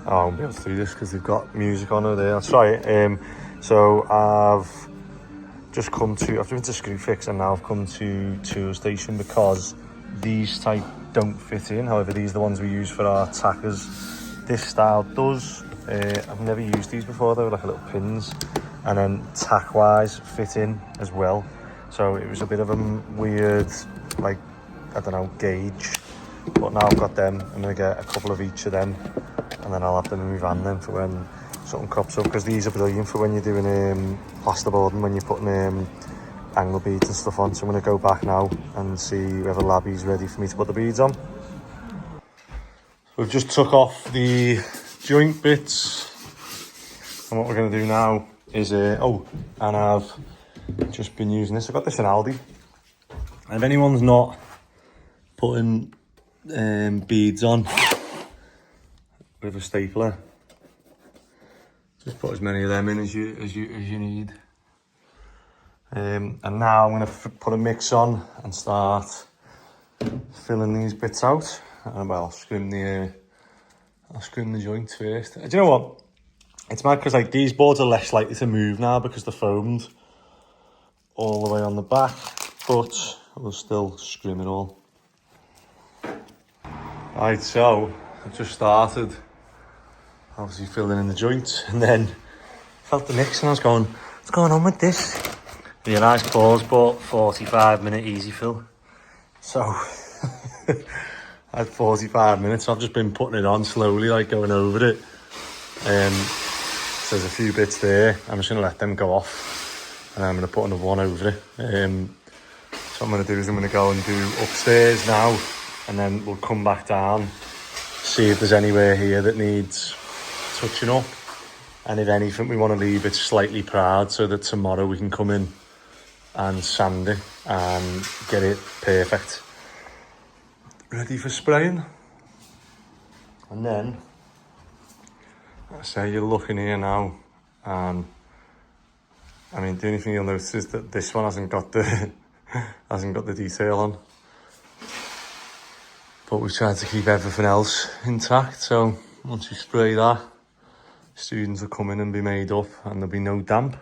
Oh, I won't be able to do this because they've got music on over there. I'll try it. So I've been to Screwfix, and now I've come to Tool Station because these type don't fit in. However, these are the ones we use for our tackers. This style does. I've never used these before. They were like little pins, and then tack wise fit in as well. So it was a bit of a weird, like, I don't know, gauge. But now I've got them. I'm gonna get a couple of each of them, and then I'll have them in my van then for when something crops up, because these are brilliant for when you're doing plasterboarding, when you're putting angle beads and stuff on. So I'm going to go back now and see whether Labby's ready for me to put the beads on. We've just took off the joint bits, and what we're going to do now is and I've just been using this. I got this in Aldi, and if anyone's not putting beads on with a stapler, just put as many of them in as you need. And now I'm going to put a mix on and start filling these bits out. And I'll scrim the joint first. Do you know what? It's mad because like these boards are less likely to move now because they're foamed all the way on the back, but we'll still scrim it all. Right, so I've just started obviously filling in the joint, and then felt the mix and I was going, what's going on with this? Realised Paul's bought 45-minute easy fill. So I had 45 minutes. I've just been putting it on slowly, like going over it. So there's a few bits there. I'm just going to let them go off, and I'm going to put another one over it. So what I'm going to do is I'm going to go and do upstairs now, and then we'll come back down, see if there's anywhere here that needs touching up, and if anything we want to leave it slightly proud so that tomorrow we can come in and sand it and get it perfect, ready for spraying. And then let's say you're looking here now, and I mean the only thing you'll notice is that this one hasn't got the detail on, but we've tried to keep everything else intact. So once you spray that, students will come in and be made up, and there'll be no damp.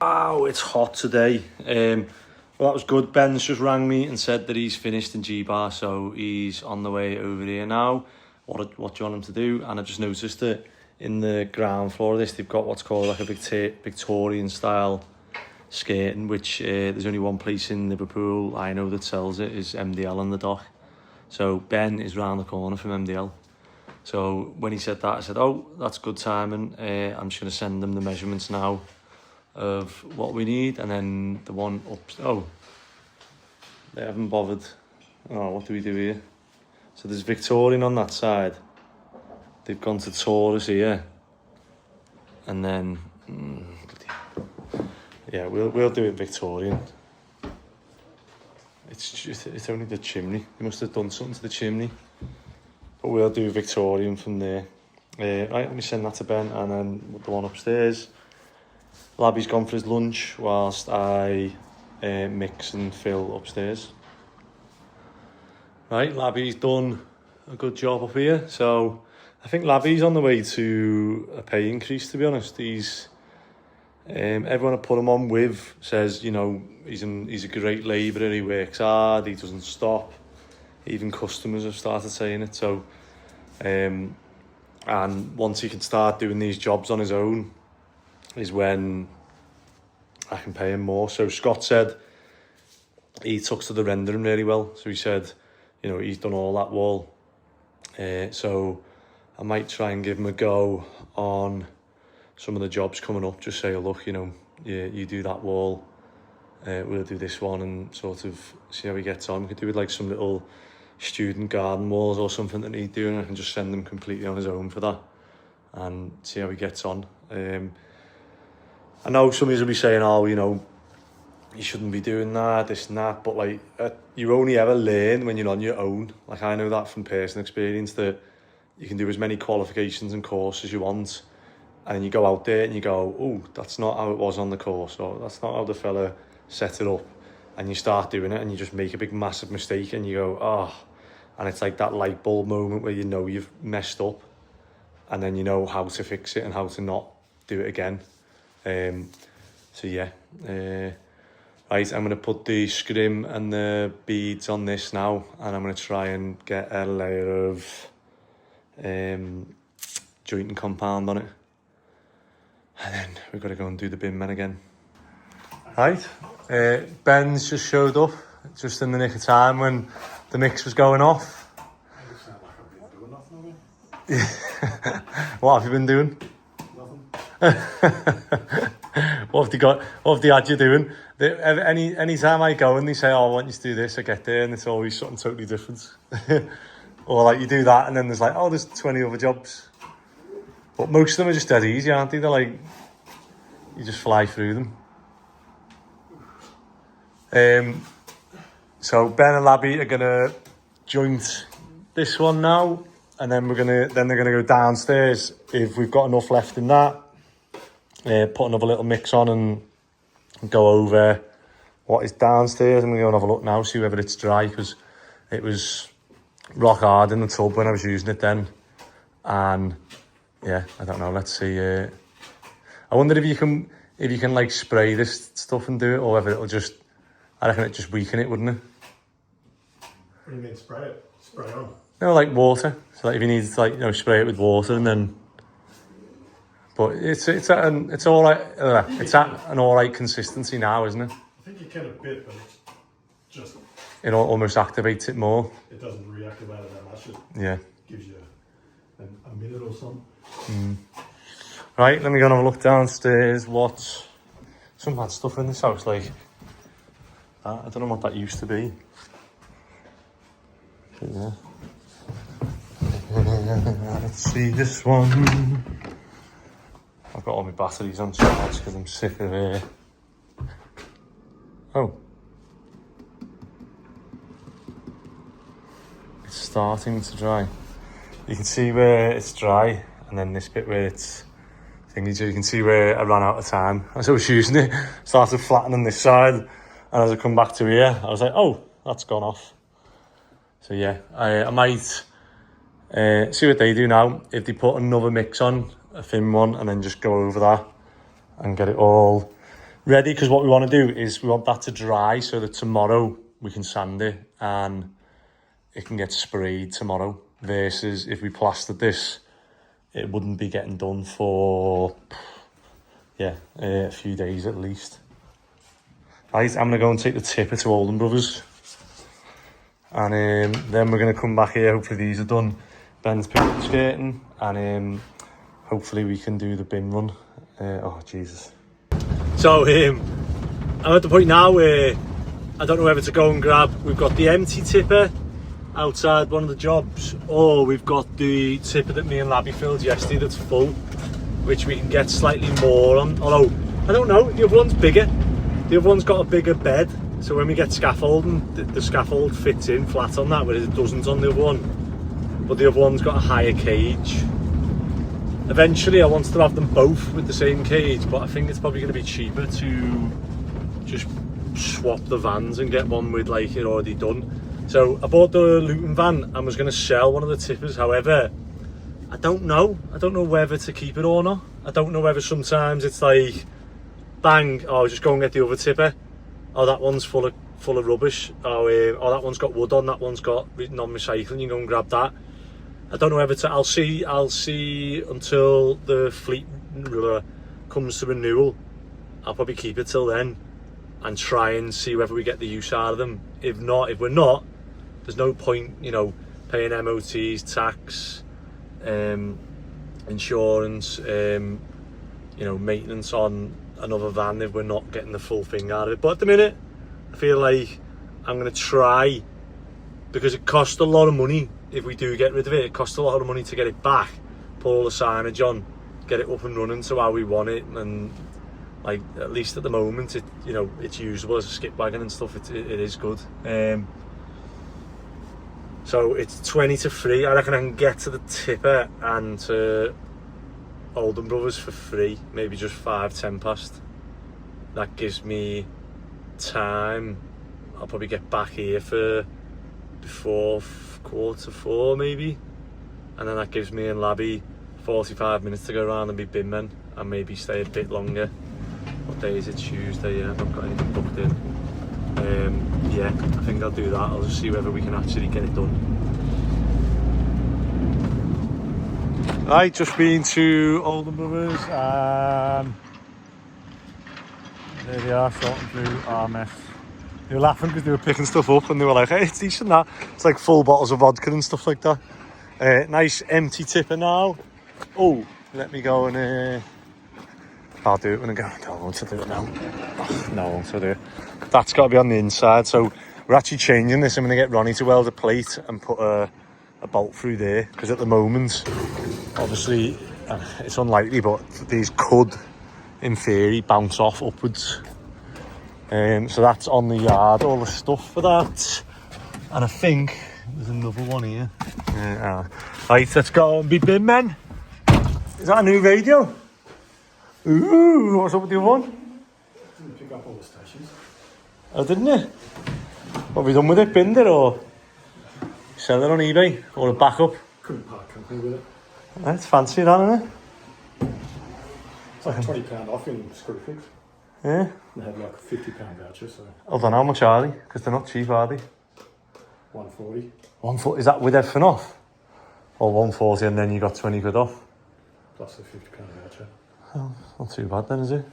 Wow, it's hot today. Well, that was good. Ben's just rang me and said that he's finished in G-Bar, so he's on the way over here now. What do you want him to do? And I just noticed that in the ground floor of this, they've got what's called like a Victorian style skirting, which there's only one place in Liverpool I know that sells it, is MDL on the dock. So Ben is round the corner from MDL. So when he said that, I said, oh, that's good timing. I'm just going to send them the measurements now of what we need. And then the one up... Oh, they haven't bothered. Oh, what do we do here? So there's Victorian on that side. They've gone to Taurus here. And then... yeah, we'll do it Victorian. It's only the chimney. They must have done something to the chimney. But we'll do Victorian from there. Right, let me send that to Ben, and then the one upstairs. Labby's gone for his lunch whilst I mix and fill upstairs. Right, Labby's done a good job up here. So I think Labby's on the way to a pay increase, to be honest. He's everyone I put him on with says, you know, he's a great labourer, he works hard, he doesn't stop. Even customers have started saying it. So, and once he can start doing these jobs on his own is when I can pay him more. So Scott said he took to the rendering really well. So he said, you know, he's done all that wall. So I might try and give him a go on some of the jobs coming up, just say, look, you know, you do that wall, we'll do this one, and sort of see how he gets on. We could do with like some little student garden walls or something that he'd do, and I can just send him completely on his own for that and see how he gets on. I know some of you will be saying, oh, you know, you shouldn't be doing that, this and that, but like you only ever learn when you're on your own. Like I know that from personal experience, that you can do as many qualifications and courses you want, and then you go out there and you go, oh, that's not how it was on the course, or that's not how the fella set it up, and you start doing it and you just make a big massive mistake and you go, oh, and it's like that light bulb moment where you know you've messed up, and then you know how to fix it and how to not do it again. So yeah, right, I'm going to put the scrim and the beads on this now, and I'm going to try and get a layer of jointing compound on it, and then we've got to go and do the bin men again. Right, Ben's just showed up just in the nick of time when the mix was going off. What have you been doing? What have they had you doing? Any time I go and they say, oh, I want you to do this, I get there and it's always something totally different. Or like you do that and then there's like, oh, there's 20 other jobs. But most of them are just dead easy, aren't they? They're like, you just fly through them. So Ben and Labby are gonna joint this one now, and then they're gonna go downstairs if we've got enough left in that. Put another little mix on and go over what is downstairs. I'm gonna go and have a look now, see whether it's dry, because it was rock hard in the tub when I was using it then. And yeah, I don't know. Let's see. I wonder if you can like spray this stuff and do it, or whether it'll just. I reckon it'd just weaken it, wouldn't it? What do you mean spray it? Spray on? No, like water. So like if you need to, like, you know, spray it with water and then. But it's all right. It's at an all right consistency now, isn't it? I think you can a bit, but it's just. It almost activates it more. It doesn't reactivate it that much. It Yeah. gives you a minute or something. Right, let me go and have a look downstairs. What? Some bad stuff in this house, like that. I don't know what that used to be. But yeah. Let's see this one. I've got all my batteries on charge because I'm sick of it. Oh. It's starting to dry. You can see where it's dry, and then this bit where it's thingy, you can see where I ran out of time. As I was using it, started flattening this side, and as I come back to here, I was like, oh, that's gone off. So yeah, I might see what they do now. If they put another mix on, a thin one, and then just go over that and get it all ready, because what we want to do is we want that to dry so that tomorrow we can sand it and it can get sprayed tomorrow, versus if we plastered this, it wouldn't be getting done for a few days at least. Right, I'm gonna go and take the tipper to Olden Brothers, and then we're gonna come back here. Hopefully these are done. Ben's picked up the skirting, and hopefully we can do the bin run. Oh Jesus! So I'm at the point now where I don't know whether to go and grab. We've got the empty tipper outside one of the jobs, or we've got the tipper that me and Labby filled yesterday that's full, which we can get slightly more on. Although I don't know, the other one's bigger. The other one's got a bigger bed, so when we get scaffolding, the scaffold fits in flat on that, whereas it doesn't on the other one. But the other one's got a higher cage. Eventually I wanted to have them both with the same cage, but I think it's probably going to be cheaper to just swap the vans and get one with like it already done. So I bought the Luton van and was going to sell one of the tippers. However, I don't know whether to keep it or not. I don't know whether sometimes it's like, bang, oh, just go and get the other tipper. Oh, that one's full of rubbish. Oh, that one's got wood on, that one's got non-recycling, you go and grab that. I don't know whether to, I'll see until the fleet comes to renewal. I'll probably keep it till then and try and see whether we get the use out of them. If we're not, there's no point, you know, paying MOTs, tax, insurance, you know, maintenance on another van if we're not getting the full thing out of it. But at the minute, I feel like I'm going to try, because it costs a lot of money if we do get rid of it. It costs a lot of money to get it back, put all the signage on, get it up and running to how we want it, and like at least at the moment, it, you know, it's usable as a skip wagon and stuff. It is good. So it's 20 to 3. I reckon I can get to the tipper and to Oldham Brothers for free, maybe just 5-10 past. That gives me time. I'll probably get back here for before 3:45 maybe, and then that gives me and Labby 45 minutes to go around and be bin men and maybe stay a bit longer. What day is it? Tuesday. Yeah, I've not got anything booked in. Yeah, I think I'll do that. I'll just see whether we can actually get it done. Right, just been to Oldham Brothers. There they are, sorting through our mess. They were laughing because they were picking stuff up and they were like, hey, it's decent that. It's like full bottles of vodka and stuff like that. Nice empty tipper now. Oh, let me go and I'll do it when I go. No, I want to do it now. Oh, no, I want to do it. That's got to be on the inside, so we're actually changing this. I'm going to get Ronnie to weld a plate and put a bolt through there, because at the moment, obviously, it's unlikely, but these could, in theory, bounce off upwards. So that's on the yard, all the stuff for that. And I think there's another one here. Right, let's go and be bin men. Is that a new radio? Ooh, what's up with the other one? Didn't pick up all the stations. Oh, didn't you? What have we done with it? Binned it or sell it on eBay or a backup? Couldn't part company with it. That's fancy, that, isn't it? It's like £20 off in Screwfix. Yeah. They had like a £50 voucher, so I don't know how much are they? Because they're not cheap, are they? 140. 140, is that with everything off? Or 140 and then you got 20 quid off? Plus a £50 voucher. Oh, not too bad then, is it?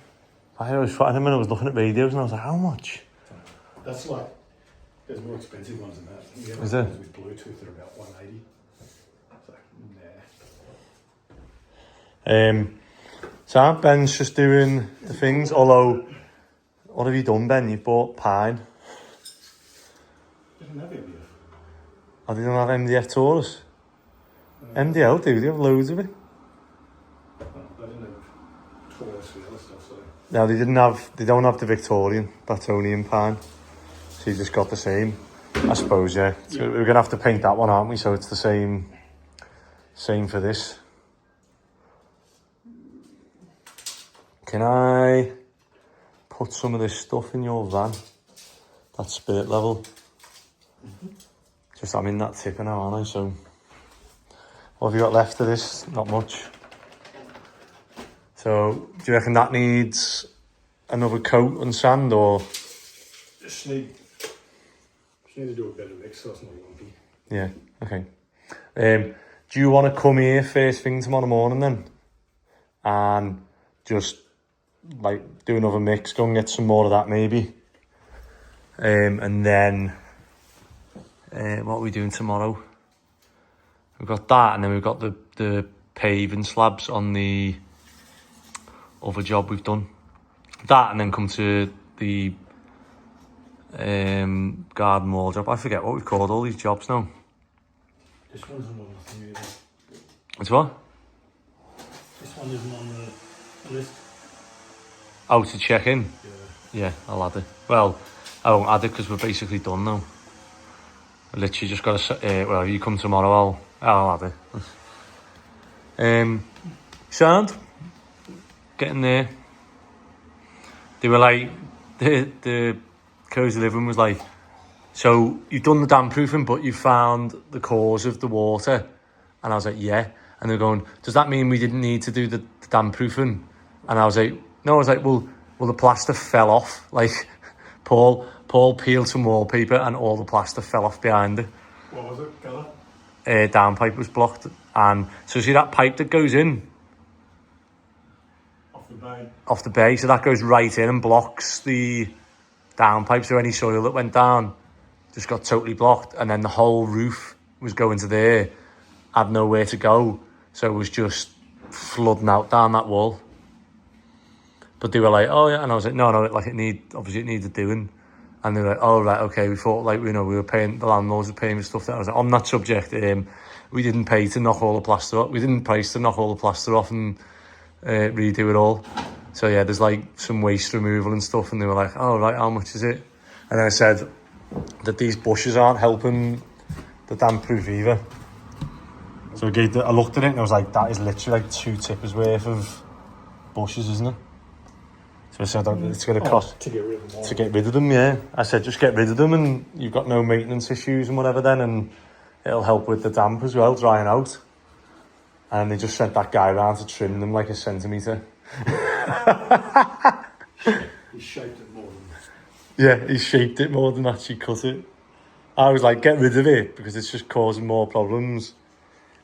I was trying him and I was looking at radios and I was like, how much? That's like, there's more expensive ones than that. You get Is there? ones with Bluetooth that are about 180. It's like, nah. So Ben's just doing the things, although, what have you done, Ben? You've bought pine. Doesn't have MDF. Oh, they don't have MDF Taurus? MDL do, they have loads of it. They didn't have Taurus for the other stuff, so. No, they don't have the Victorian, Batonian pine. So you just got the same, I suppose, yeah. So we're going to have to paint that one, aren't we? So it's the same for this. Can I put some of this stuff in your van? That spirit level? Just, I'm in that tipper now, aren't I? So, what have you got left of this? Not much. So, do you reckon that needs another coat and sand, or? Just need to do a better mix so it's not lumpy. Yeah, okay. Do you want to come here first thing tomorrow morning then? And just, like, do another mix, go and get some more of that maybe. And then, what are we doing tomorrow? We've got that, and then we've got the paving slabs on the other job we've done. That, and then come to the garden wall job. I forget what we've called all these jobs now. This one isn't on the thing either. It's what? This one isn't on the list. Oh, to check in? Yeah. Yeah, I'll add it. Well, I won't add it because we're basically done now. I literally just got to, well, if you come tomorrow, I'll add it. Sound? Getting there. They were like, the Cozy Living was like, so you've done the damp proofing, but you found the cause of the water. And I was like, yeah. And they're going, does that mean we didn't need to do the damp proofing? And I was like, no. I was like, well, the plaster fell off. Like, Paul peeled some wallpaper and all the plaster fell off behind it. What was it, colour? Downpipe was blocked. And so see that pipe that goes in? Off the bay. Off the bay. So that goes right in and blocks the downpipe. So any soil that went down just got totally blocked. And then the whole roof was going to there. Had nowhere to go. So it was just flooding out down that wall. But they were like, oh yeah, and I was like, no, like it needed doing. And they were like, oh right, okay, we thought like, you know, we were paying, the landlords were paying for stuff that I was like, on that subject, we didn't pay to knock all the plaster off, we didn't price to knock all the plaster off and redo it all. So yeah, there's like some waste removal and stuff, and they were like, oh right, how much is it? And then I said that these bushes aren't helping the damp proof either. So I looked at it and I was like, that is literally like 2 tippers worth of bushes, isn't it? So I said, it's going to cost to get rid of them. To get rid of them, yeah. I said, just get rid of them and you've got no maintenance issues and whatever then, and it'll help with the damp as well, drying out. And they just sent that guy around to trim them like a centimetre. He shaped it more than that. Yeah, he shaped it more than actually cut it. I was like, get rid of it because it's just causing more problems.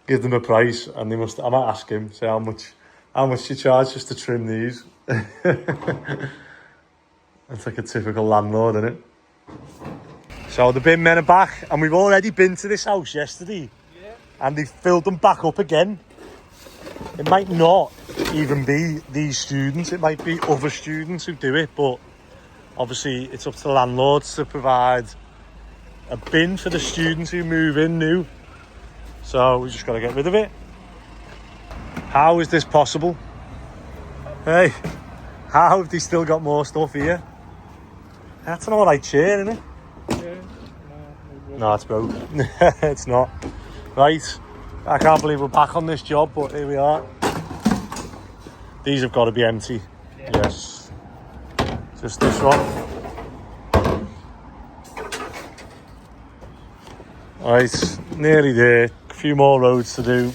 Give them a price, and I might ask him, say how much you charge just to trim these. That's like a typical landlord, isn't it? So the bin men are back, and we've already been to this house yesterday. Yeah. And they filled them back up again. It might not even be these students, it might be other students who do it, but obviously it's up to the landlords to provide a bin for the students who move in new. So we just got to get rid of it. How is this possible? Hey, how have they still got more stuff here? That's an alright chair, isn't it? Yeah, No, it's broke. It's not. Right, I can't believe we're back on this job, but here we are. These have got to be empty. Yeah. Yes. Just this one. Right, nearly there. A few more roads to do.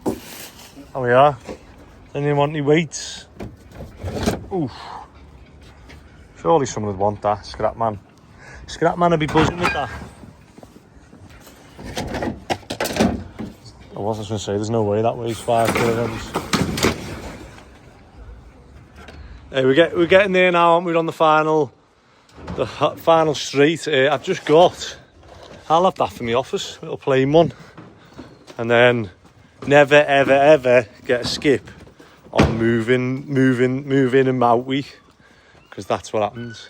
There we are. Anyone want any weights? Oof. Surely someone would want that. Scrap man would be buzzing with that. I was just going to say, there's no way that weighs 5 kilograms. Hey, we're getting there now, aren't we? We're on the final street. I've just got, I'll have that for my office, little plain one. And then never ever ever get a skip on moving and out week, because that's what happens.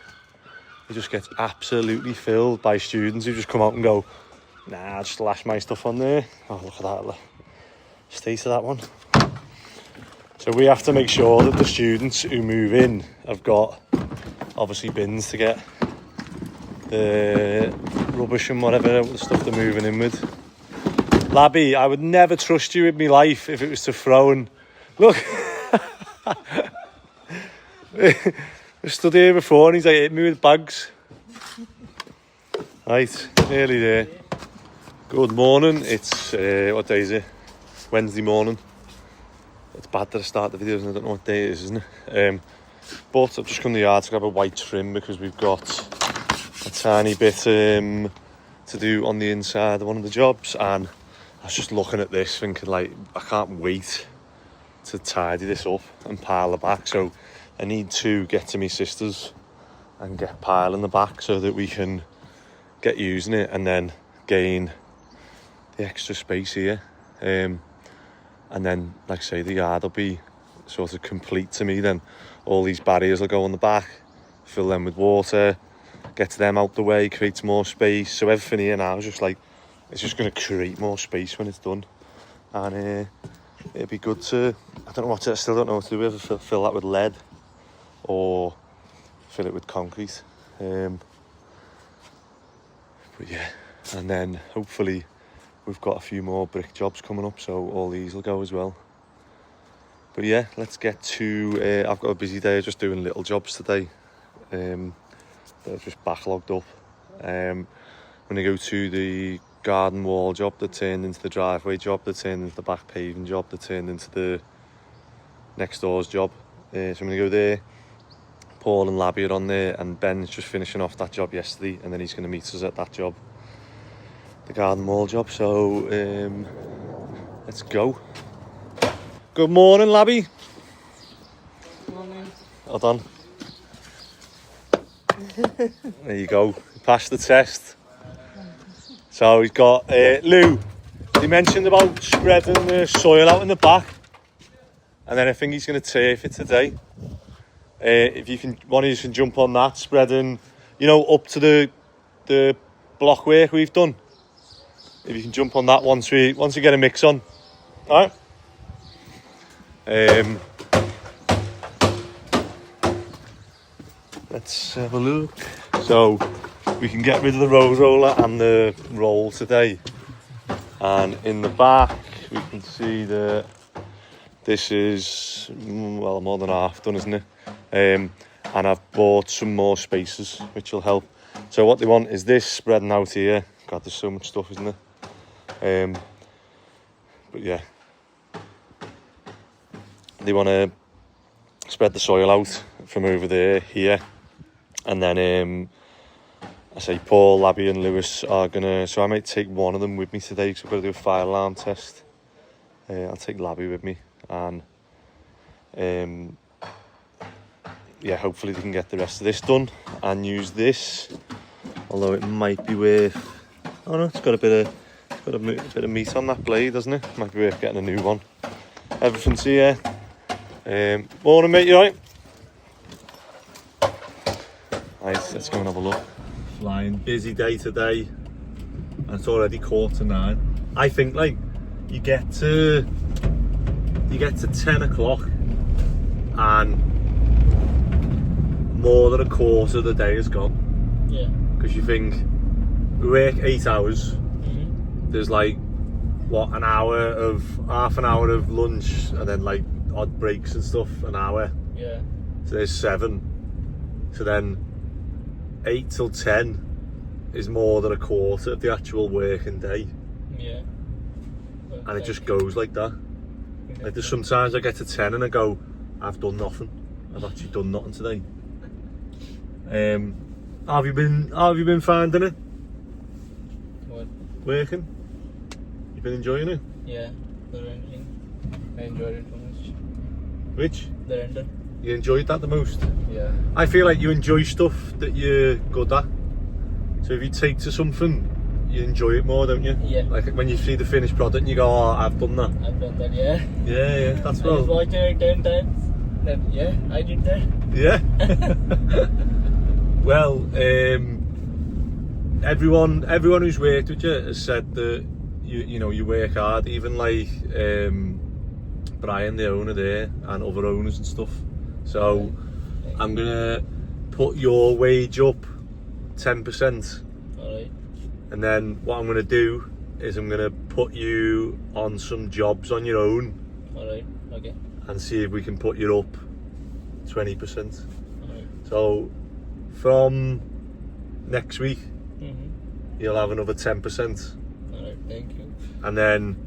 It just gets absolutely filled by students who just come out and go, nah, I'll just lash my stuff on there. Oh, look at that state of that one. So we have to make sure that the students who move in have got obviously bins to get the rubbish and whatever, the stuff they're moving in with. Labby, I would never trust you with my life if it was to throw and... Look! I stood here before and he's like, hit me with bags. Right, nearly there. Good morning. It's, what day is it? Wednesday morning. It's bad that I start the videos and I don't know what day it is, isn't it? But I've just come to the yard to grab a white trim because we've got a tiny bit to do on the inside of one of the jobs, and I was just looking at this thinking, like, I can't wait to tidy this up and pile the back. So I need to get to my sister's and get piling the back so that we can get using it and then gain the extra space here. And then, like I say, the yard will be sort of complete to me then. All these barriers will go on the back, fill them with water, get them out the way, creates more space. So everything here now is just like, it's just going to create more space when it's done. And it'd be good to, I still don't know what to do, whether fill that with lead or fill it with concrete. But yeah, and then hopefully we've got a few more brick jobs coming up, so all these will go as well. But yeah, let's get to, I've got a busy day just doing little jobs today. That are just backlogged up. I'm going to go to the garden wall job that turned into the driveway job, that turned into the back paving job, that turned into the next door's job. So I'm going to go there. Paul and Labby are on there, and Ben's just finishing off that job yesterday, and then he's going to meet us at that job, the garden wall job. So let's go. Good morning, Labby. Good morning. Well done. There you go. Passed the test. So he's got Lou. He mentioned about spreading the soil out in the back, and then I think he's going to turf it today. if you can, one of you can jump on that, spreading, you know, up to the block work we've done. If you can jump on that once we get a mix on, all right. Let's have a look. So we can get rid of the road roller and the roll today. And in the back, we can see that this is, well, more than half done, isn't it? And I've bought some more spacers, which will help. So what they want is this spreading out here. God, there's so much stuff, isn't there? But yeah. They want to spread the soil out from over there, here. And then, I say Paul, Labby and Lewis are gonna, so I might take one of them with me today because I've got to do a fire alarm test. I'll take Labby with me, and yeah, hopefully they can get the rest of this done and use this. Although it might be worth, oh no, it's got a bit of meat on that blade, doesn't it? Might be worth getting a new one. Everything's here. Morning mate, you alright? Right, let's go and have a look. Flying, busy day today, and it's already 8:45. I think like you get to 10 o'clock and more than a quarter of the day is gone. Yeah. Because you think we work 8 hours. There's like what, half an hour of lunch, and then like odd breaks and stuff, an hour. Yeah. So there's 7. So then 8 till 10 is more than a quarter of the actual working day. Yeah. And it just goes like that. Like there's sometimes I get to 10 and I go, I've done nothing. I've actually done nothing today. How have you been finding it? What? Working? You've been enjoying it? Yeah, the rendering. I enjoyed it so much. Which? The render. You enjoyed that the most? Yeah. I feel like you enjoy stuff that you're good at. So if you take to something, you enjoy it more, don't you? Yeah. Like when you see the finished product and you go, oh, I've done that. I've done that, yeah. Yeah, that's I just well. watched it 10 times. Then, yeah, I did that. Yeah. Well, everyone who's worked with you has said that you know you work hard. Even like Brian, the owner there, and other owners and stuff. So I'm gonna put your wage up 10%. Alright. And then what I'm gonna do is I'm gonna put you on some jobs on your own. Alright, okay. And see if we can put you up 20%. Alright. So from next week, Mm-hmm. you'll have another 10%. Alright, thank you. And then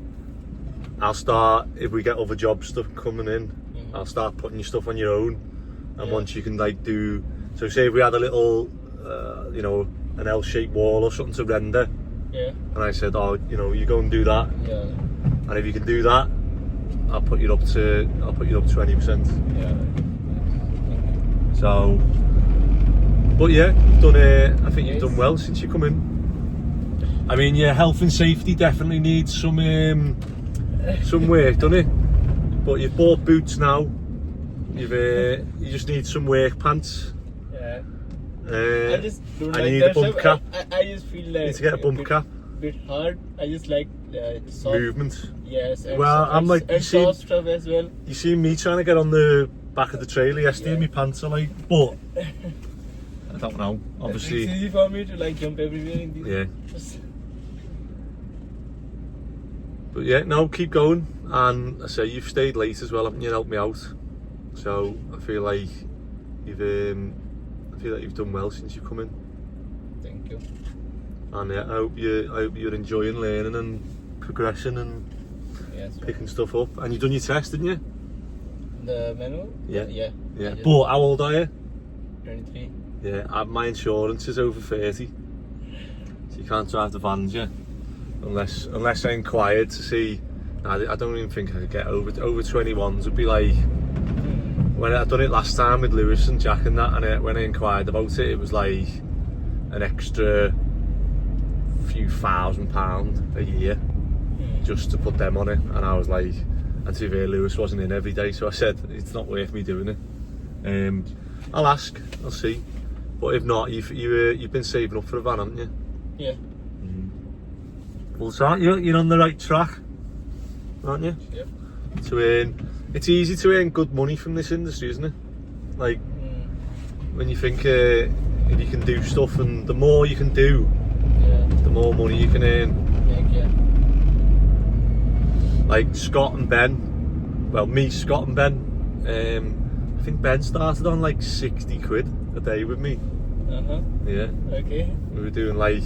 I'll start, if we get other job stuff coming in, Mm-hmm. I'll start putting your stuff on your own. And Yeah. once you can like do, so say if we had a little, you know, an L-shaped wall or something to render, Yeah. and I said, oh, you know, you go and do that. Yeah. And if you can do that, I'll put you up 20%. Yeah. So, but yeah, you've done I think you've done well since you come in. I mean, your health and safety definitely needs some work, doesn't it? But you've bought boots now. You just need some work pants. Yeah. I just don't I like need that a bump stuff. cap. I just feel like Need to get a bump cap. bit hard. I just like soft. Movement. Yes. And Well, soft, I'm like, you and see- soft stuff as well. You see me trying to get on the back of the trailer yesterday, Yeah. my pants are like, but I don't know. It's Obviously, easy for me to like jump everywhere in these. yeah. Just- But yeah, no, keep going. And I say you've stayed late as well, haven't you? Helped me out. So I feel like you've done well since you've come in. Thank you. And yeah, I hope you're enjoying learning and progressing and Yes. picking stuff up. And you've done your test, didn't you? The menu? Yeah. Yeah. Yeah. I just- But how old are you? 23. Yeah, my insurance is over 30. So you can't drive the vans yet. Unless I inquired to see. I don't even think I could get over 21s. Would be like when I done it last time with Lewis and Jack and that, and when I inquired about it, it was like an extra few £1,000 a year just to put them on it. And I was like, and to be fair, Lewis wasn't in every day, so I said it's not worth me doing it. I'll ask, I'll see. But if not, you've been saving up for a van, haven't you? Yeah. Well, so you're on the right track, aren't you? Yep. To earn, it's easy to earn good money from this industry, isn't it? Like, when you think if you can do stuff, and the more you can do, the more money you can earn. Yeah. Like Scott and Ben, well, me, Scott and Ben, I think Ben started on like 60 quid a day with me. Yeah. Okay. We were doing like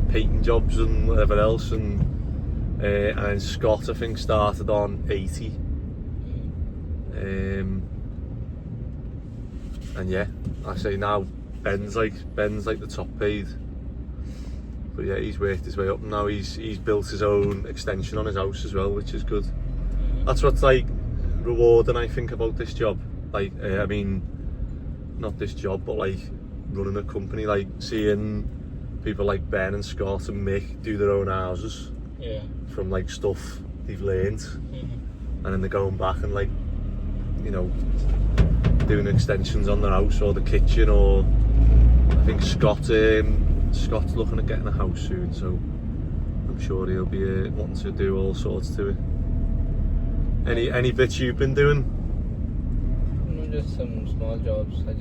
painting jobs and whatever else, and then Scott, I think, started on 80. And yeah, I say now Ben's like the top paid. But yeah, he's worked his way up, and now he's built his own extension on his house as well, which is good. That's what's like rewarding, I think, about this job. Like, I mean, not this job, but like running a company, like seeing people like Ben and Scott and Mick do their own houses. Yeah. From like stuff they've learned, and then they're going back and like, you know, doing extensions on their house or the kitchen, or I think Scott's looking at getting a house soon, so I'm sure he'll be wanting to do all sorts to it. Any bits you've been doing? No, just some small jobs. I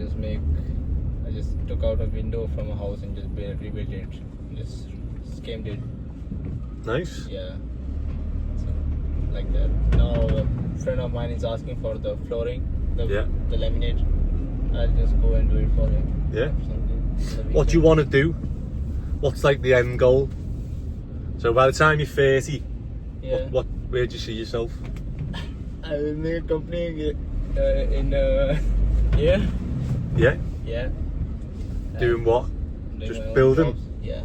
just took out a window from a house and just rebuilt it. Just schemed it. Nice. Yeah. So, like that. Now a friend of mine is asking for the flooring, the laminate. I'll just go and do it for him. Yeah. What do you want to do? What's like the end goal? So by the time you're 30, where do you see yourself? I will make a company in yeah. Yeah? Yeah. Doing what? Doing Just my own building? jobs. Yeah.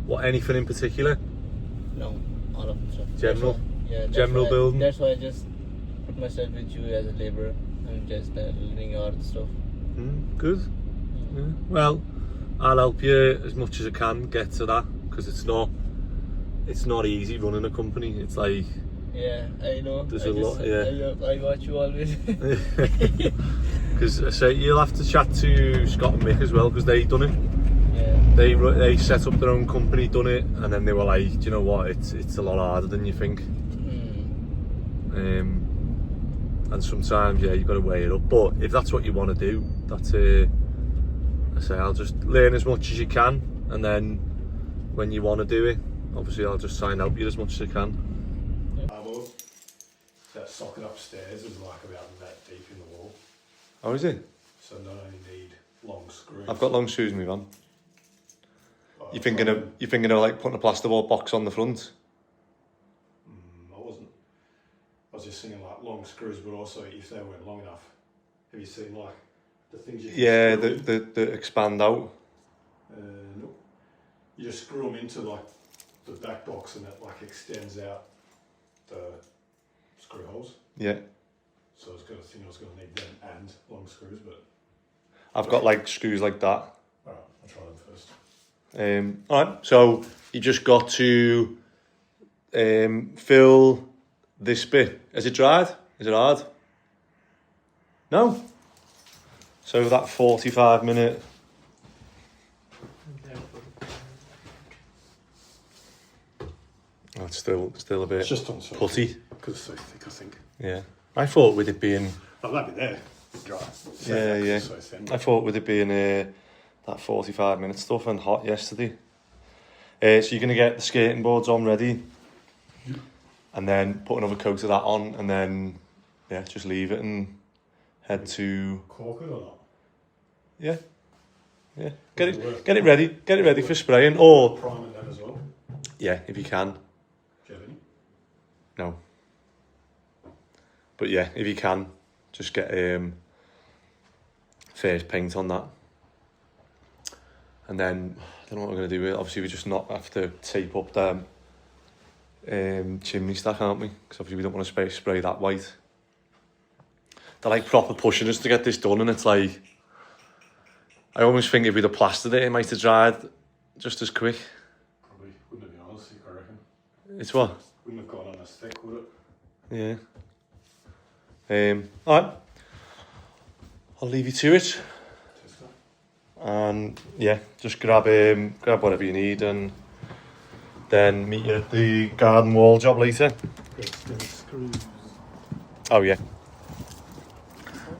What, anything in particular? No, all of the stuff. General? That's General why, building? That's why I just put myself with you as a labourer and just learning all the stuff. Good. Yeah. Well, I'll help you as much as I can get to that, because it's not easy running a company. It's like, yeah, I know. There's a lot, yeah. I watch you always. Because I say you'll have to chat to Scott and Mick as well, because they done it. Yeah. They set up their own company, done it, and then they were like, do you know what? It's a lot harder than you think. And sometimes, yeah, you've got to weigh it up. But if that's what you want to do, that's I say I'll just learn as much as you can, and then when you want to do it, obviously I'll just try and help you as much as I can. That socket upstairs is like about that deep in the wall. Oh, is it? So not only need long screws. I've got long screws in my van. You thinking of like putting a plasterboard box on the front? I wasn't. I was just thinking like long screws, but also if they weren't long enough. Have you seen like the things you can the expand out. No. You just screw them into like the back box, and it like extends out the screw holes. Yeah. So I was going to think I was going to need them and long screws, but I've got like screws like that. alright, I'll try them first. Alright, so you just got to fill this bit. Is it dried? Is it hard? No? So that 45-minute... Oh, it's still a bit It's just on so putty. because it's so thick, I think. Yeah. I thought with it being... Oh, that'd be there. Dry. Yeah. So thin. I thought with it being that 45-minute stuff and hot yesterday. So you're going to get the skating boards on ready, and then put another coat of that on, and then just leave it and head to... Cork it or not? Yeah. Get it ready for spraying, or... Priming them as well. Yeah, if you can. Do you have any? No. But yeah, if you can, just get first paint on that. And then, I don't know what we're going to do with it. Obviously, we just not have to tape up them chimney stack, aren't we? Because obviously we don't want to spray that white. They're like proper pushing us to get this done, and it's like... I almost think if we'd have plastered it, it might have dried just as quick. Probably wouldn't have been honest, I reckon. It's what? Wouldn't have gone on as thick, would it? Yeah. Alright. I'll leave you to it. and yeah, just grab whatever you need, and then meet you at the garden wall job later. Oh yeah.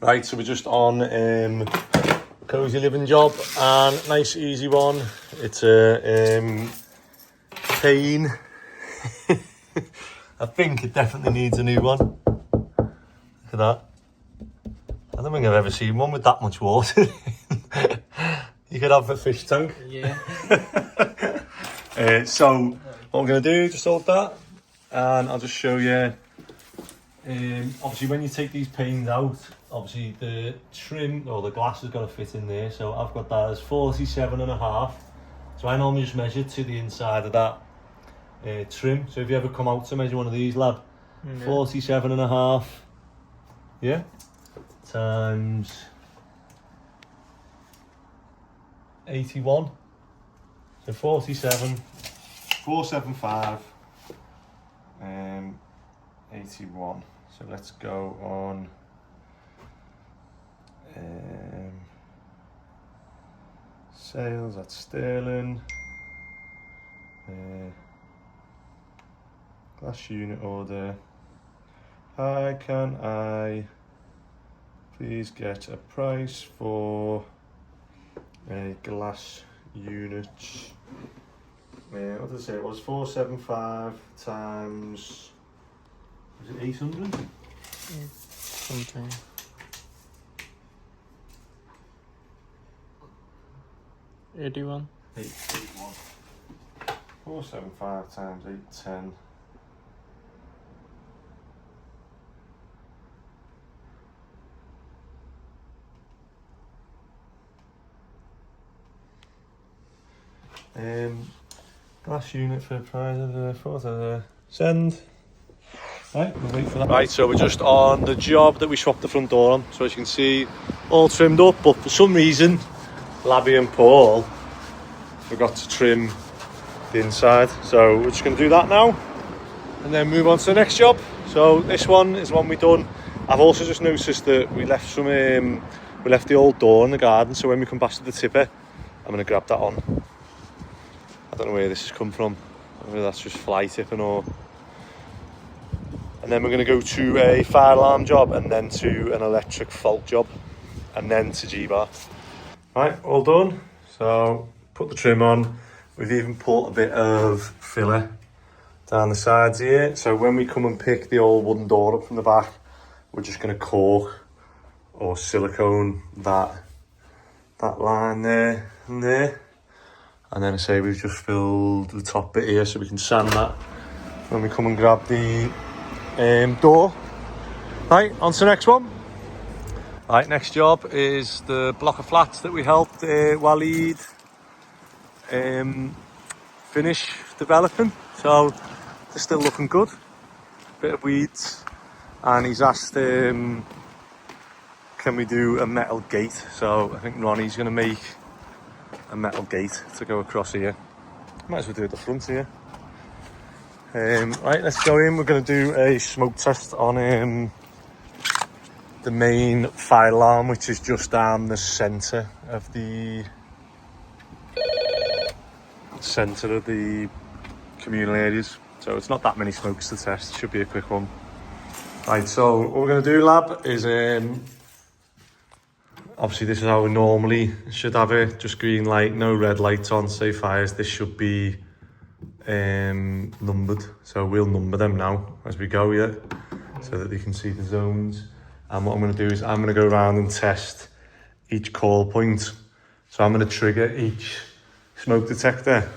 Right, so we're just on cozy living job, and nice easy one. It's a pane. I think it definitely needs a new one. Look at that. I don't think I've ever seen one with that much water. You could have a fish tank. Yeah. So what we're going to do, just hold that, and I'll just show you. Obviously when you take these panes out, obviously the trim or the glass has got to fit in there, so I've got that as 47.5. So I normally just measure to the inside of that trim. So if you ever come out to measure one of these, lad, 47.5, yeah, times 81, so 475, 81. So let's go on sales, that's sterling, glass unit order. Hi, can I please get a price for a glass unit? What did I say? It was 475 times, was it 800? Yeah, something. 81. 881. 475 times 810. Glass unit for a price of send. Right, we'll wait for that. Right, so we're just on the job that we swapped the front door on. So as you can see, all trimmed up, but for some reason, Labby and Paul forgot to trim the inside. So we're just going to do that now, and then move on to the next job. So this one is one we done. I've also just noticed that we left the old door in the garden. So when we come past the tipper, I'm going to grab that on. I don't know where this has come from, whether that's just fly tipping or... And then we're going to go to a fire alarm job, and then to an electric fault job, and then to G-bar. Right, all done. So put the trim on. We've even put a bit of filler down the sides here. So when we come and pick the old wooden door up from the back, we're just going to cork or silicone that line there and there. And then I say we've just filled the top bit here so we can sand that when we come and grab the door. Right, on to the next one. Right, next job is the block of flats that we helped Waleed finish developing. So they're still looking good. Bit of weeds, and he's asked can we do a metal gate. So I think Ronnie's going to make a metal gate to go across here. Might as well do it at the front here. Right, let's go in. We're going to do a smoke test on the main fire alarm, which is just down the centre of the communal areas. So it's not that many smokes to test. Should be a quick one. Right, so what we're going to do, lab, is obviously this is how we normally should have it. Just green light, no red lights on, safe fires. This should be numbered, so we'll number them now as we go, yeah, so that they can see the zones. And what I'm going to do is I'm going to go around and test each call point. So I'm going to trigger each smoke detector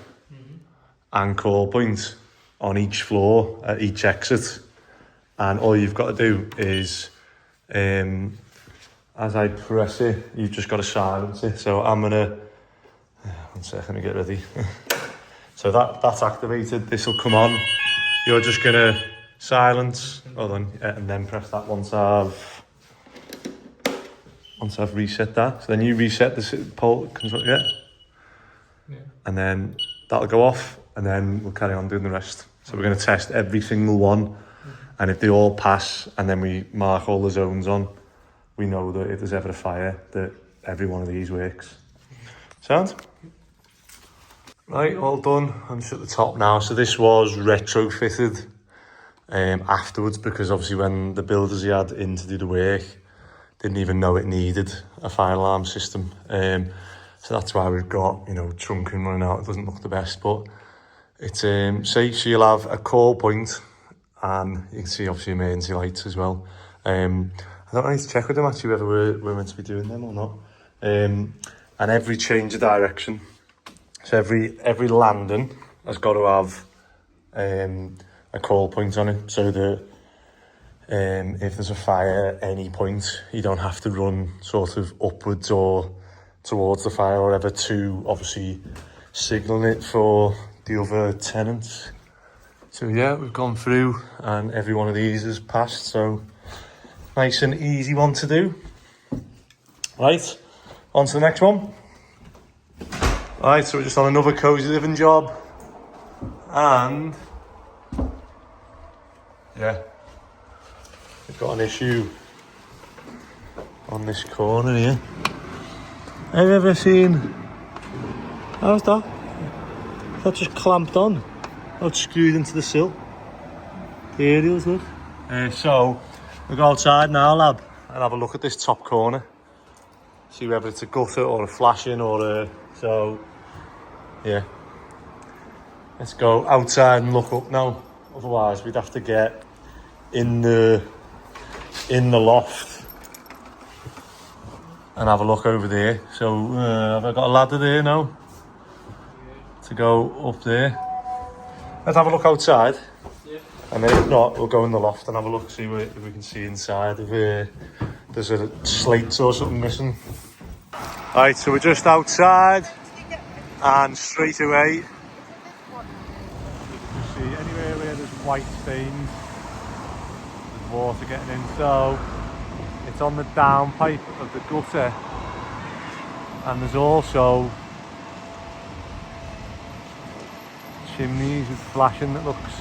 and call point on each floor at each exit, and all you've got to do is as I press it, you've just got to silence it. So I'm going to 1 second to get ready. So that's activated. This will come on. You're just gonna silence, hold on, and then press that once I've reset that. So then you reset the pole control, yeah, and then that'll go off, and then we'll carry on doing the rest. So we're gonna test every single one, and if they all pass, and then we mark all the zones on, we know that if there's ever a fire, that every one of these works. Sound? Right, all done. I'm just at the top now. So this was retrofitted afterwards, because obviously when the builders he had in to do the work didn't even know it needed a fire alarm system. So that's why we've got, you know, trunking running out. It doesn't look the best, but it's safe. So you'll have a call point, and you can see obviously emergency lights as well. I don't need to check with them actually whether we're meant to be doing them or not. And every change of direction. So every landing has got to have a call point on it, so that if there's a fire at any point, you don't have to run sort of upwards or towards the fire or whatever to obviously signal it for the other tenants. So yeah, we've gone through and every one of these has passed, so nice and easy one to do. Right, on to the next one. Right, so we're just on another cosy living job, and yeah, we've got an issue on this corner here. Have you ever seen, how's that? That just clamped on. Oh, it's screwed into the sill. The aerials, look. So we'll go outside now, lad, and have a look at this top corner. See whether it's a gutter or a flashing or a, so yeah. Let's go outside and look up now. Otherwise we'd have to get in the loft and have a look over there. So have I got a ladder there now to go up there? Let's have a look outside. Yeah. And then if not, we'll go in the loft and have a look, see if we can see inside if there's a slate or something missing. Right, so we're just outside, and straight away you can see anywhere where there's white stains, there's water getting in. So it's on the downpipe of the gutter, and there's also chimneys with flashing that looks,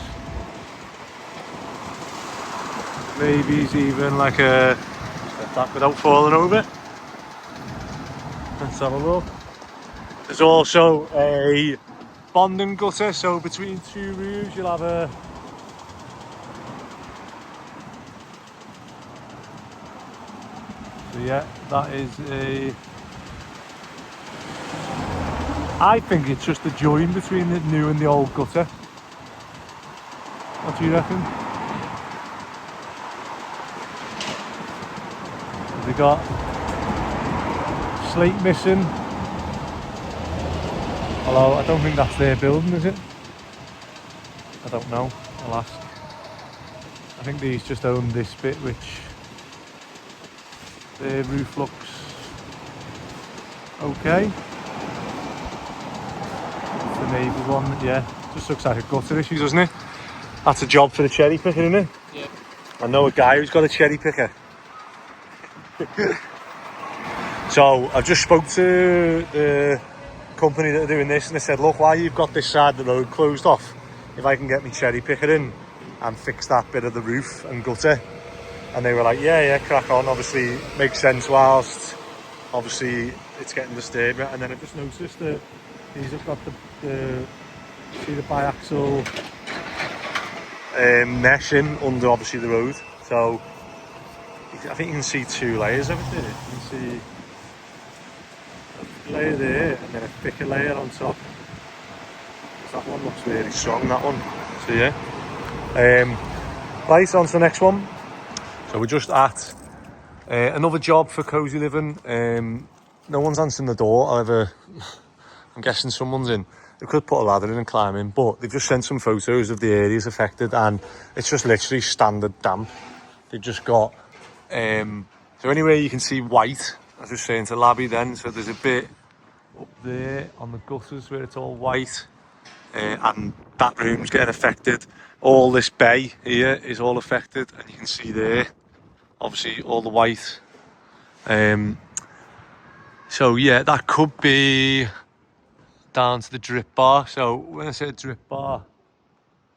maybe it's even like a step back without falling over. Let's have a look. There's also a bonding gutter, so between two roofs you'll have a so yeah, that is a, I think it's just the join between the new and the old gutter. What do you reckon? Have we got slate missing? Although I don't think that's their building, is it? I don't know, I'll ask. I think these just own this bit, which their roof looks okay. It's the neighbour's one, yeah. Just looks like a gutter issue, doesn't it? That's a job for the cherry picker, isn't it? Yeah. I know a guy who's got a cherry picker. So I've just spoke to the company that are doing this, and they said, look, while you've got this side of the road closed off, if I can get me cherry picker in and fix that bit of the roof and gutter. And they were like, yeah, crack on. Obviously makes sense whilst obviously it's getting disturbed. And then I just noticed that these have got the see the biaxial mesh in under obviously the road. So I think you can see two layers of it there. You can see a layer there and then a thicker layer on top. That one looks really strong, that one. So yeah. Right, on to the next one. So we're just at another job for Cozy Living. No one's answering the door, however, I'm guessing someone's in. They could put a ladder in and climb in, but they've just sent some photos of the areas affected, and it's just literally standard damp. They've just got, so anyway you can see white, I was just saying to Labby then, so there's a bit up there on the gutters where it's all white, and that room's getting affected. All this bay here is all affected, and you can see there, obviously all the white. So yeah, that could be down to the drip bar. So when I say drip bar,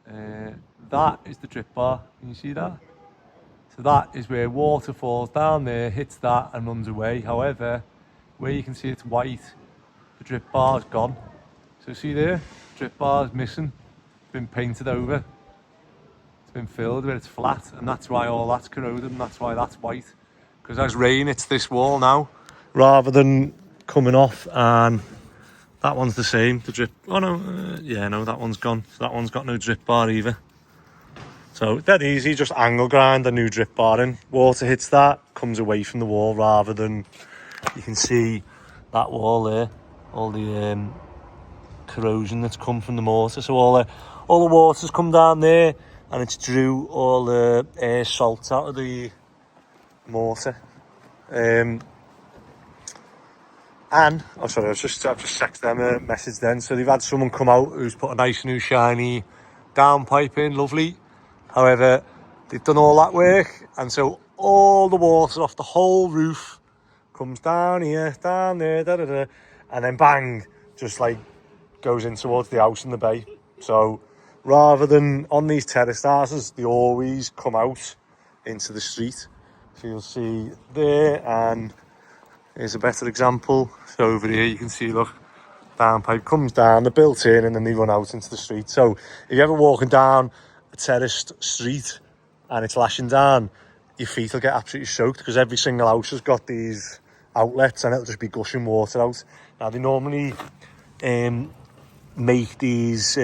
that is the drip bar. Can you see that? So that is where water falls down there, hits that and runs away. However, where you can see it's white, the drip bar's gone. So see there, drip bar's missing, been painted over, it's been filled where it's flat, and that's why all that's corroded and that's why that's white. Because as rain hits this wall now, rather than coming off, and that one's the same, the drip, oh no, yeah, no, that one's gone. So that one's got no drip bar either. So dead easy, just angle grind a new drip bar in. Water hits that, comes away from the wall rather than, you can see that wall there, all the corrosion that's come from the mortar. So all the water's come down there and it's drew all the air salt out of the mortar. And oh sorry, I've just checked them a message then. So they've had someone come out who's put a nice new shiny downpipe in, lovely. However, they've done all that work, and so all the water off the whole roof comes down here, down there, and then bang, just like goes in towards the house in the bay. So rather than on these terraced houses, they always come out into the street. So you'll see there, and here's a better example. So over here you can see, look, downpipe comes down, they're built in, and then they run out into the street. So if you're ever walking down a terraced street and it's lashing down, your feet will get absolutely soaked because every single house has got these outlets and it'll just be gushing water out. Now they normally make these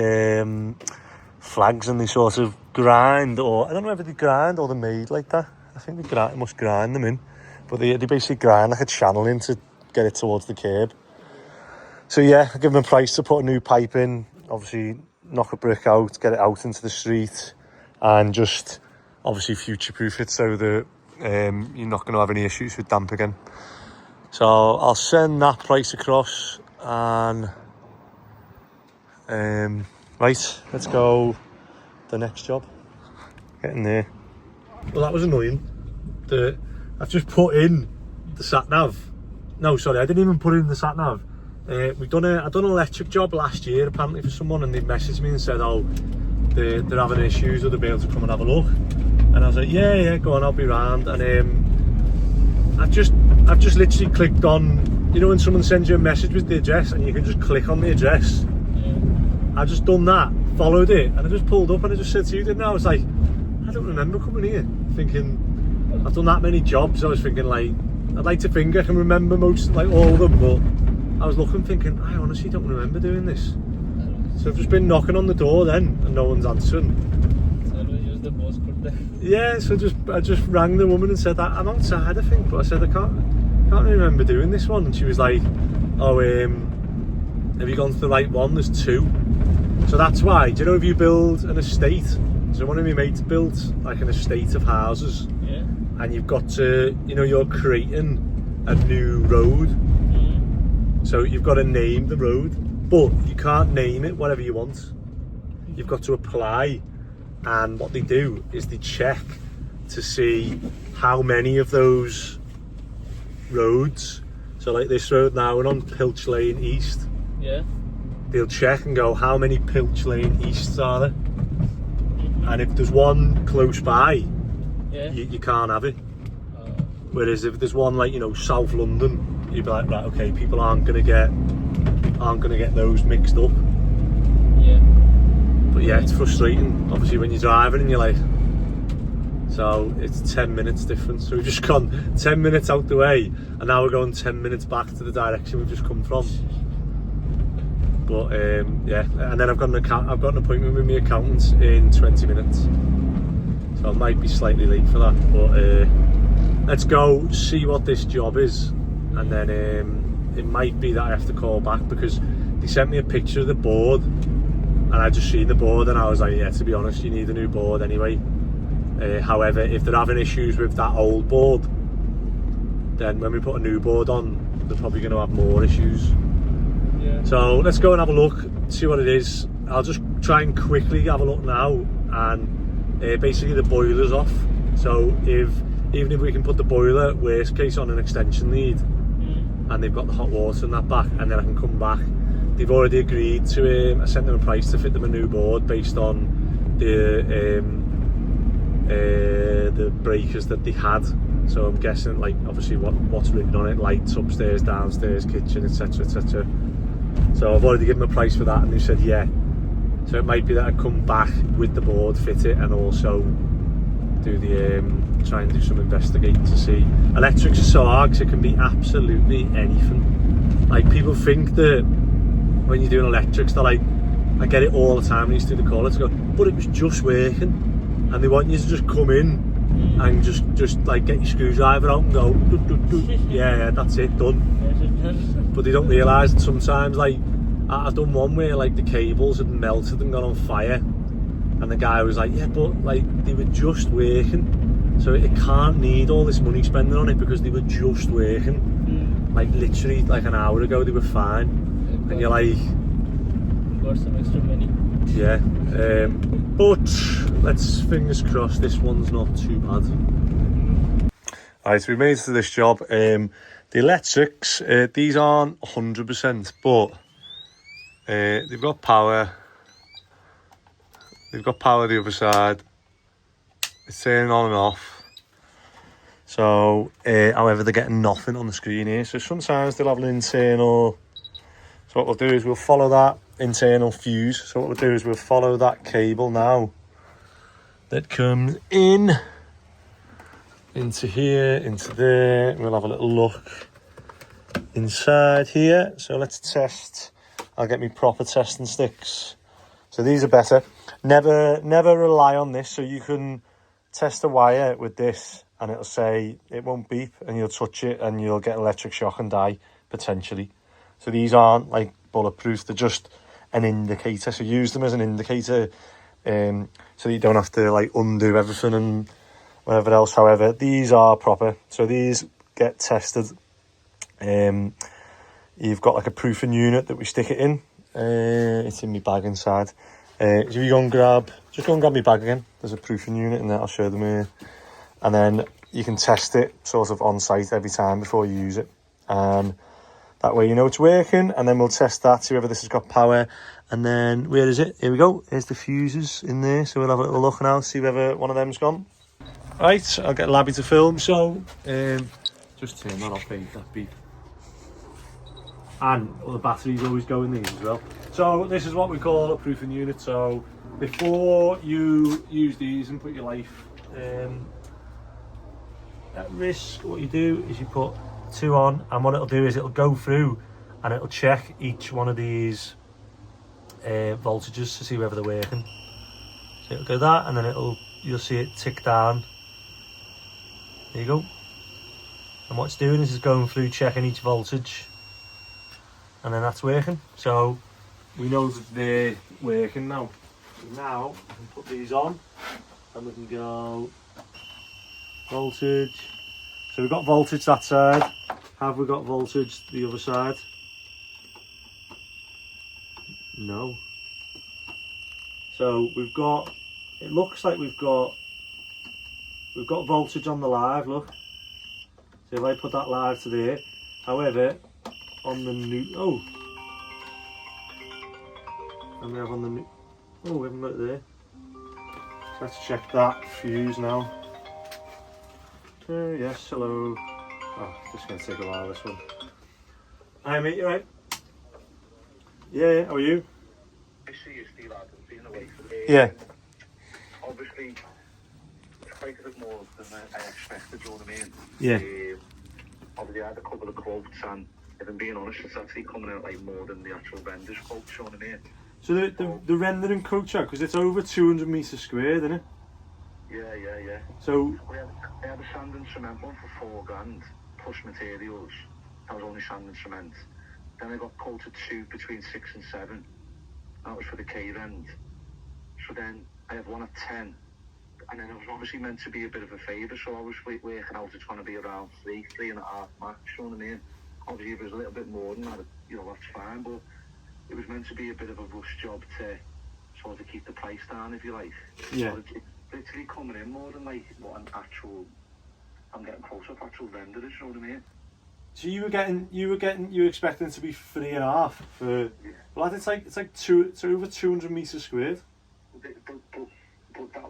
flags and they sort of grind, or I don't know whether they grind or they're made like that. I think they must grind them in, but they basically grind like a channel in to get it towards the curb. So yeah, I give them a price to put a new pipe in, obviously knock a brick out, get it out into the street, and just obviously future-proof it so that you're not going to have any issues with damp again. So I'll send that price across, and right, let's go the next job. Getting there. Well, that was annoying. I've just put in the sat nav. No, sorry, I didn't even put in the sat nav. I've done an electric job last year apparently for someone, and they messaged me and said, oh, they're having issues, or they'll be able to come and have a look. And I was like, yeah, go on, I'll be round. And I've just literally clicked on, you know when someone sends you a message with the address and you can just click on the address. I've just done that, followed it, and I just pulled up and I just said to you, didn't I? I was like, I don't remember coming here. Thinking, I've done that many jobs, I was thinking like, I'd like to think I can remember most, like all of them, but I was looking thinking, I honestly don't remember doing this. So I've just been knocking on the door then, and no one's answering. So I use the postcode then. Yeah, so I just rang the woman and said, I'm outside I think, but I said, I can't remember doing this one. And she was like, oh, have you gone to the right one? There's two. So that's why, do you know if you build an estate, so one of my mates built like an estate of houses, Yeah. and you've got to, you know, you're creating a new road. So you've got to name the road, but you can't name it whatever you want. You've got to apply, and what they do is they check to see how many of those roads, so like this road now, we're on Pilch Lane East. Yeah. They'll check and go, how many Pilch Lane Easts are there? And if there's one close by, Yeah. you can't have it. Whereas if there's one like, you know, South London, you'd be like, right, okay, people aren't gonna get those mixed up. Yeah. But yeah, it's frustrating, obviously, when you're driving and you're like, so it's 10 minutes difference. So we've just gone 10 minutes out the way, and now we're going 10 minutes back to the direction we've just come from. But yeah, and then I've got an appointment with my accountant in 20 minutes, so I might be slightly late for that. But let's go see what this job is, and then it might be that I have to call back, because they sent me a picture of the board and I just seen the board and I was like, yeah, to be honest, you need a new board anyway. However, if they're having issues with that old board, then when we put a new board on, they're probably going to have more issues. Yeah. So let's go and have a look, see what it is. I'll just try and quickly have a look now, and basically the boiler's off. So even if we can put the boiler, worst case, on an extension lead, and they've got the hot water and that back, and then I can come back. They've already agreed to, I sent them a price to fit them a new board based on the breakers that they had. So I'm guessing, like, obviously what's written on it, lights upstairs, downstairs, kitchen, etc, etc. So I've already given them a price for that, and they said yeah. So it might be that I come back with the board, fit it, and also do the try and do some investigating to see. Electrics are so hard 'cause it can be absolutely anything. Like, people think that when you're doing electrics, they're like, I get it all the time when you used to do the call, let's go, but it was just working, and they want you to just come in and just like get your screwdriver out and go do, do, do. Yeah, that's it, done. But they don't realise that sometimes, like, I've done one where like the cables had melted and gone on fire, and the guy was like, yeah, but like they were just working, so it can't need all this money spending on it because they were just working. Like literally like an hour ago they were fine, and you're like, got some extra money. yeah. But let's fingers crossed this one's not too bad. Alright, so we made it to this job. The electrics, these aren't 100%, but they've got power. They've got power the other side. It's turning on and off. So, however, they're getting nothing on the screen here. So sometimes they'll have an internal. So what we'll do is we'll follow that internal fuse. So what we'll do is we'll follow that cable now that comes in into here, into there. And we'll have a little look inside here. So let's test. I'll get me proper testing sticks. So these are better. Never rely on this. So you can test a wire with this and it'll say, it won't beep, and you'll touch it and you'll get electric shock and die, potentially. So these aren't like bulletproof, they're just an indicator. So use them as an indicator, so that you don't have to like undo everything and whatever else. However, these are proper. So these get tested. You've got like a proofing unit that we stick it in. It's in my bag inside. If you go and grab my bag again. There's a proofing unit in there, I'll show them here. And then you can test it sort of on site every time before you use it. And that way you know it's working. And then we'll test that, see whether this has got power. And then, where is it? Here we go. Here's the fuses in there. So we'll have a little look now, see whether one of them's gone. Right, I'll get Labby to film. So, just turn that off, that beep. And the batteries always go in these as well. So this is what we call a proofing unit. So before you use these and put your life at risk, what you do is you put two on, and what it'll do is it'll go through and it'll check each one of these voltages to see whether they're working. So it'll go that, and then you'll see it tick down. There you go. And what it's doing is it's going through checking each voltage, and then that's working. So we know that they're working now. Now I can put these on and we can go voltage. So we've got voltage that side. Have we got voltage the other side? No. So we've got, it looks like we've got voltage on the live, look. So if I put that live to there, however, on the new, and we have on the new, we haven't got it there. So let's check that fuse now. Yes, hello. Oh, just gonna take a while, this one. Hi mate, you right? Yeah, how are you? I see you still out and being away from me. Yeah. Obviously, it's quite a bit more than I expected, you know what I mean? Yeah. Obviously, I had a couple of quotes, and if I'm being honest, it's actually coming out like more than the actual vendor's quotes, you know what I mean? So the rendering quote, because it's over 200 metres squared, isn't it? Yeah. So I had a sand and cement one for £4,000 plus materials. That was only sand and cement. Then I got quoted two between 6 and 7. That was for the cave end. So then I have one at 10. And then it was obviously meant to be a bit of a favour, so I was working out it's going to be around 3.5 max, you know what I mean? Obviously if it was a little bit more than that, that's fine, but it was meant to be a bit of a rush job to sort of keep the price down, if you like. yeah. But it's literally coming in more than like what I'm getting close up actual vendor is, you know what I mean? So you were expecting it to be 3.5 for, well, it's over 200 metres squared. But that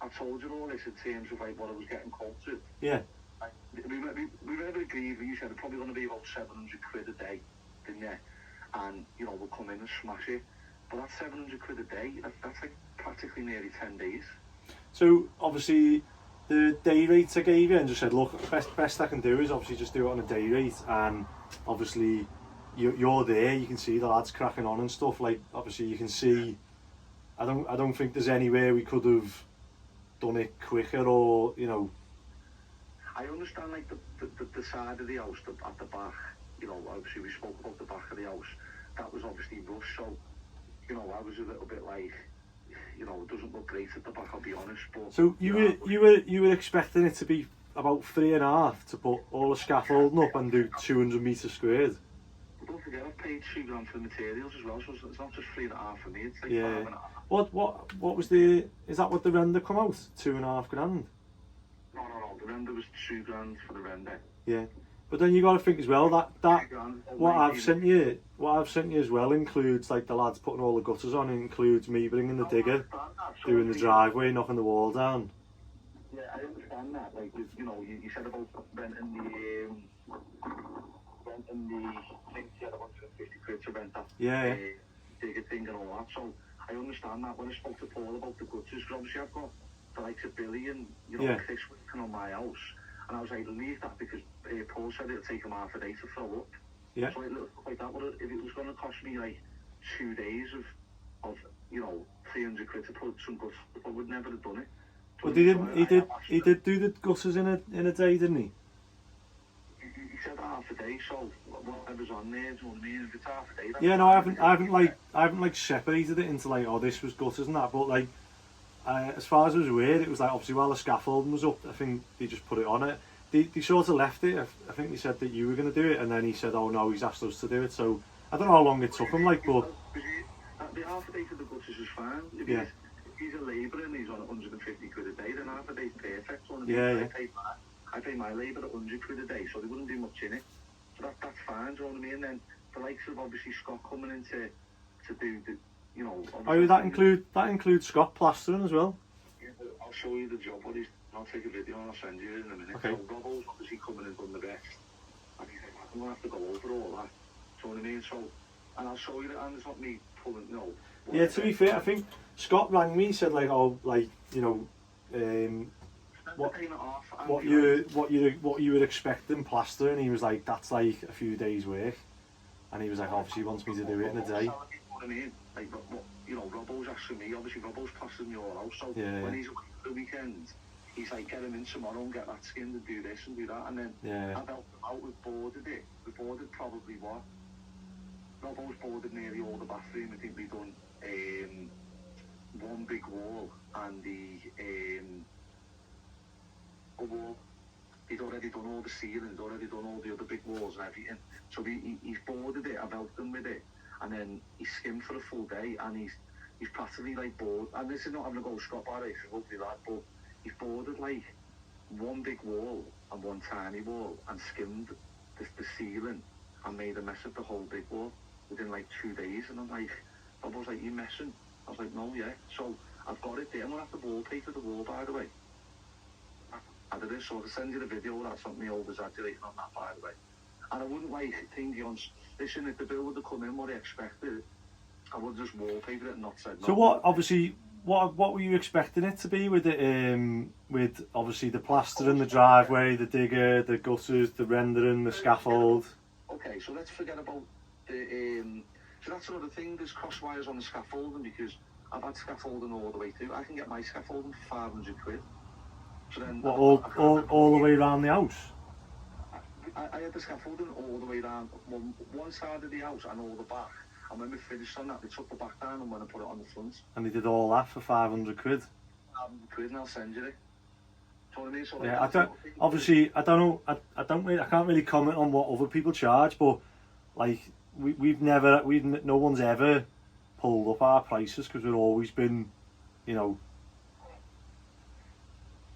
I told you all this in terms of like what I was getting quoted. Yeah. We agreed, you said it's probably going to be about 700 quid a day, didn't you? and we'll come in and smash it. But that's 700 quid a day. That's like practically nearly 10 days. So obviously the day rates I gave you and just said, look, best I can do is obviously just do it on a day rate, and obviously you're there, you can see the lads cracking on and stuff. Like obviously you can see, I don't think there's anywhere we could have done it quicker, or I understand like the side of the house at the back, obviously we spoke about the back of the house, that was obviously rushed, so I was a little bit like, it doesn't look great at the back, I'll be honest. But so you were expecting it to be about 3.5 to put all the scaffolding up and do 200 metres squared. But don't forget, I've paid £2,000 for the materials as well, so it's not just 3.5 for me, it's like Yeah. 5.5. What was the, is that what the render come out? 2.5 grand? No, the render was £2,000 for the render. Yeah. But then you got to think as well that £2,000, what I've sent you as well includes like the lads putting all the gutters on. It includes me bringing the digger, doing the driveway, knocking the wall down. Yeah, I understand that. Like you said about renting the thing, you had 150 quid to rent that Yeah. digger thing and all that. So I understand that. When I spoke to Paul about the gutters, because obviously I've got the likes of Billy and Yeah. Chris working on my house, and I was like, leave that because Paul said it'll take him half a day to fill up. Yeah. So like that, if it was going to cost me like 2 days of 300 quid to put some gutters, I would never have done it. But he did do the gutters in a day, didn't he? He said half a day, so whatever's on there, do you know what I mean? If it's half a day, that's Yeah, no, fine. I haven't like separated it into like, oh, this was gutters and that, but like as far as I was aware, it was like obviously while the scaffolding was up, I think they just put it on it. They sort of left it. I think they said that you were going to do it, and then he said, oh no, he's asked us to do it. So I don't know how long it took him, like, but The half a day for the gutters is fine. If he's a labourer and he's on 150 quid a day, then half a day's perfect. So Yeah. I pay my labour at 100 quid a day, so they wouldn't do much in it. So that's fine, do you know what I mean? And then the likes of obviously Scott coming in to do the, oh, that includes Scott plastering as well. I'll show you the job, but I'll take a video and I'll send you it in a minute. Okay. So Robbo's obviously coming and done the rest. And he's like, I'm going to have to go over all that. Do you know what I mean? So, and I'll show you that, and it's not me pulling, Yeah, to be fair, I think Scott rang me, said like, oh, like, what you were expecting plastering. He was like, that's like a few days work, and he was like, obviously he wants me to do it in a day. You know what I mean? Like, Robbo's asking me, obviously Robbo's plastering your house, so Yeah. when he's away for the weekend, he's like, get him in tomorrow and get that skinned and do this and do that, and then I've helped him out, we've boarded it. We boarded probably what? Robbo's boarded nearly all the bathroom. I think we've done one big wall and a wall. He's already done all the ceilings, already done all the other big walls and everything. So he's boarded it, I've helped him with it, and then he's skimmed for a full day, and he's practically like bored. And this is not having a go Scott Barry, he's a lovely lad, but he's boarded like one big wall and one tiny wall and skimmed the ceiling and made a mess of the whole big wall within like 2 days. And I'm like, I was like, you messing? I was like, no, yeah. So I've got it there. I'm going to have to wallpaper the wall, by the way. I did it, so I'll send you the video. That's not me over-exaggerating on that, by the way. And I wouldn't like thinking on, listen, if the bill would have come in what I expected, I would just wallpaper it and not said no. So what were you expecting it to be with it? With obviously the plastering, the driveway, the digger, the gutters, the rendering, the scaffold. Okay, so let's forget about the. So that's another thing. There's cross wires on the scaffolding, because I've had scaffolding all the way through. I can get my scaffolding for 500 quid. So then. What, all the way around the house? I had the scaffolding all the way around one side of the house and all the back. And when we finished on that, they took the back down and went and put it on the front. And they did all that for 500 quid. 500 quid, and I'll send you it. Do you know what I mean? So Yeah, I don't know. I can't really comment on what other people charge, but like no one's ever pulled up our prices, because we've always been,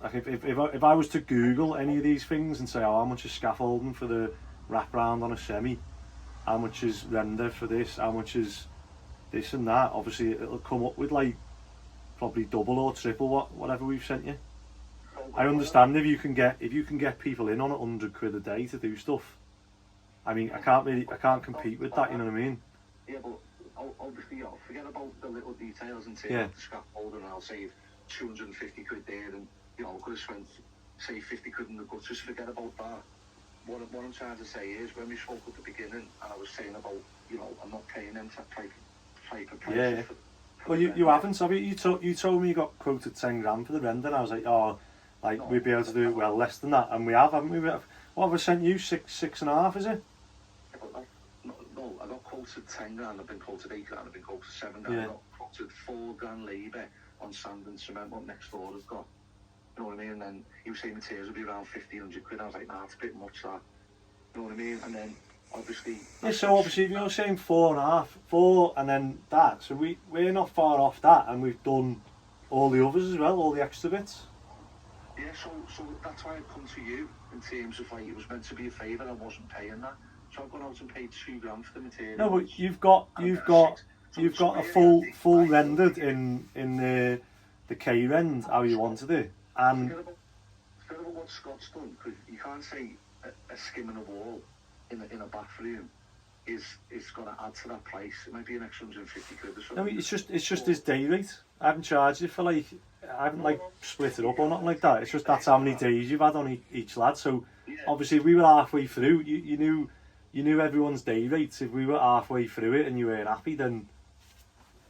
like if I was to Google any of these things and say, oh, how much is scaffolding for the wraparound on a semi, how much is render for this, how much is this and that, obviously it'll come up with like probably double or triple whatever we've sent you. I understand if you can get people in on 100 quid a day to do stuff. I mean, I can't compete with that, you know what I mean? Yeah, but obviously, you know, forget about the little details in terms Yeah. of the scaffolding, and I'll save 250 quid there, and, you know, could have spent, say, 50 quid in the guts. Just forget about that. What I'm trying to say is, when we spoke at the beginning, and I was saying about, you know, I'm not paying them type of prices. Yeah. For Well, you haven't, have you? You told me you got quoted 10 grand for the render, and I was like, oh, like, No, we'd be able to do it well less than that, and we have, haven't we? What have I sent you? 6.5, is it? No, I got quoted 10 grand, I've been quoted 8 grand, I've been quoted 7 grand, Yeah. I got quoted 4 grand labour on sand and cement, what next door has got. You know what I mean? And then he was saying materials would be around 1,500 quid. I was like, nah, it's a bit much, that. You know what I mean? And then, obviously... Yeah, so obviously if you're saying 4.5, and then that, so we're not far off that, and we've done all the others as well, all the extra bits. Yeah, so that's why I've come to you, in terms of, like, it was meant to be a favour, I wasn't paying that. So I've gone out and paid 2 grand for the materials. No, but you've got a full rendered in the K rend how you wanted it, and Forget about what Scott's done, because you can't say a skim in a wall in a bathroom is going to add to that price. It might be an extra 150 quid or something. no, it's just his day rate. I haven't charged you for I haven't split it up or nothing like that. It's just that's how many days you've had on each lad. So obviously we were halfway through. You knew everyone's day rates. If we were halfway through it and you weren't happy, then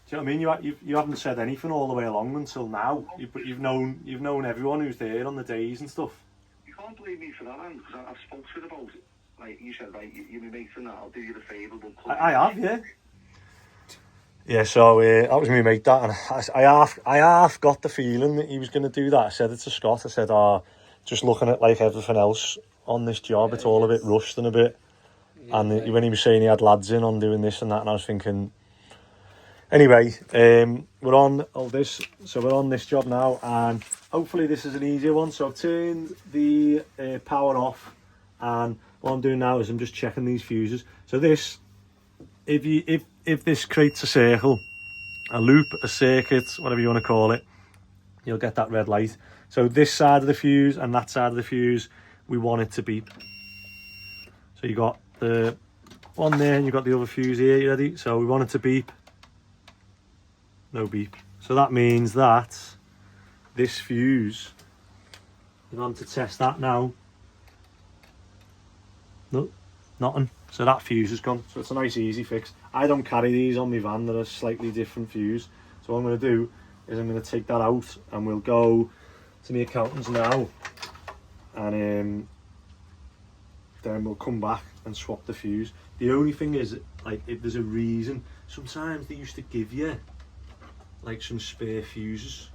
do you know what I mean? You haven't said anything all the way along until now. You've known everyone who's there on the days and stuff. You can't blame me for that, man, because I've spoken to you about it. Like you said, like you're my mate and that. I'll do you the favour. I have, yeah. Yeah, so that was me mate that, and I half got the feeling that he was going to do that. I said it to Scott. I said, just looking at like everything else on this job, it's all a bit rushed and a bit. Yeah, and when he was saying he had lads in on doing this and that, and I was thinking. Anyway, we're on all this, so we're on this job now, and hopefully this is an easier one. So I've turned the power off, and what I'm doing now is I'm just checking these fuses. So this, if this creates a circle, a loop, a circuit, whatever you want to call it, you'll get that red light. So this side of the fuse and that side of the fuse, we want it to beep. So you got the one there and you've got the other fuse here, you ready? So we want it to beep. No beep. So that means that this fuse, we're going to test that now. No, nothing. So that fuse has gone. So it's a nice easy fix. I don't carry these on my van, they're a slightly different fuse. So what I'm going to do is I'm going to take that out and we'll go to the accountants now, and then we'll come back and swap the fuse. The only thing is, like, if there's a reason, sometimes they used to give you like some spare fuses.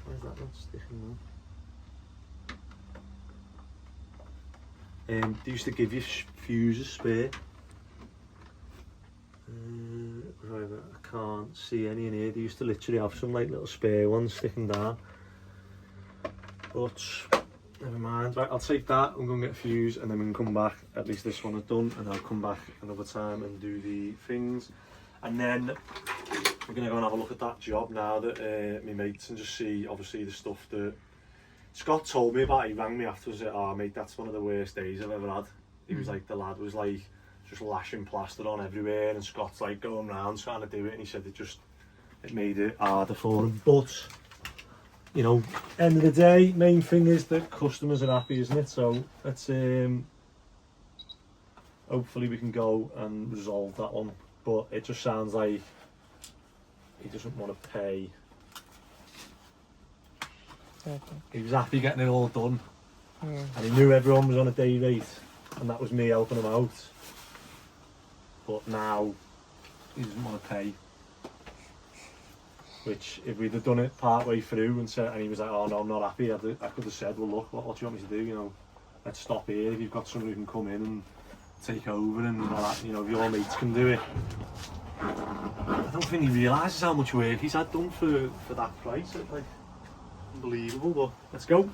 Where's that not sticking now? They used to give you fuses spare. I can't see any in here. They used to literally have some like little spare ones sticking down. But never mind. Right, I'll take that. I'm going to get a fuse and then we can come back. At least this one is done, and I'll come back another time and do the things. And then we're going to go and have a look at that job now that my mates, and just see obviously the stuff that Scott told me about. He rang me afterwards and said, oh mate, that's one of the worst days I've ever had. He was like, the lad was like just lashing plaster on everywhere, and Scott's like going round trying to do it, and he said it made it harder for him. But you know, end of the day, main thing is that customers are happy, isn't it? So let's hopefully we can go and resolve that one. But it just sounds like he doesn't want to pay. Okay. He was happy getting it all done, and he knew everyone was on a day rate, and that was me helping him out. But now he doesn't want to pay. Which, if we'd have done it part way through and he was like, oh no, I'm not happy, I could have said, well look, what do you want me to do? You know, let's stop here. If you've got someone who can come in and take over and all that, you know, if your mates can do it. I don't think he realises how much work he's had done for that price. It's like unbelievable. But let's go.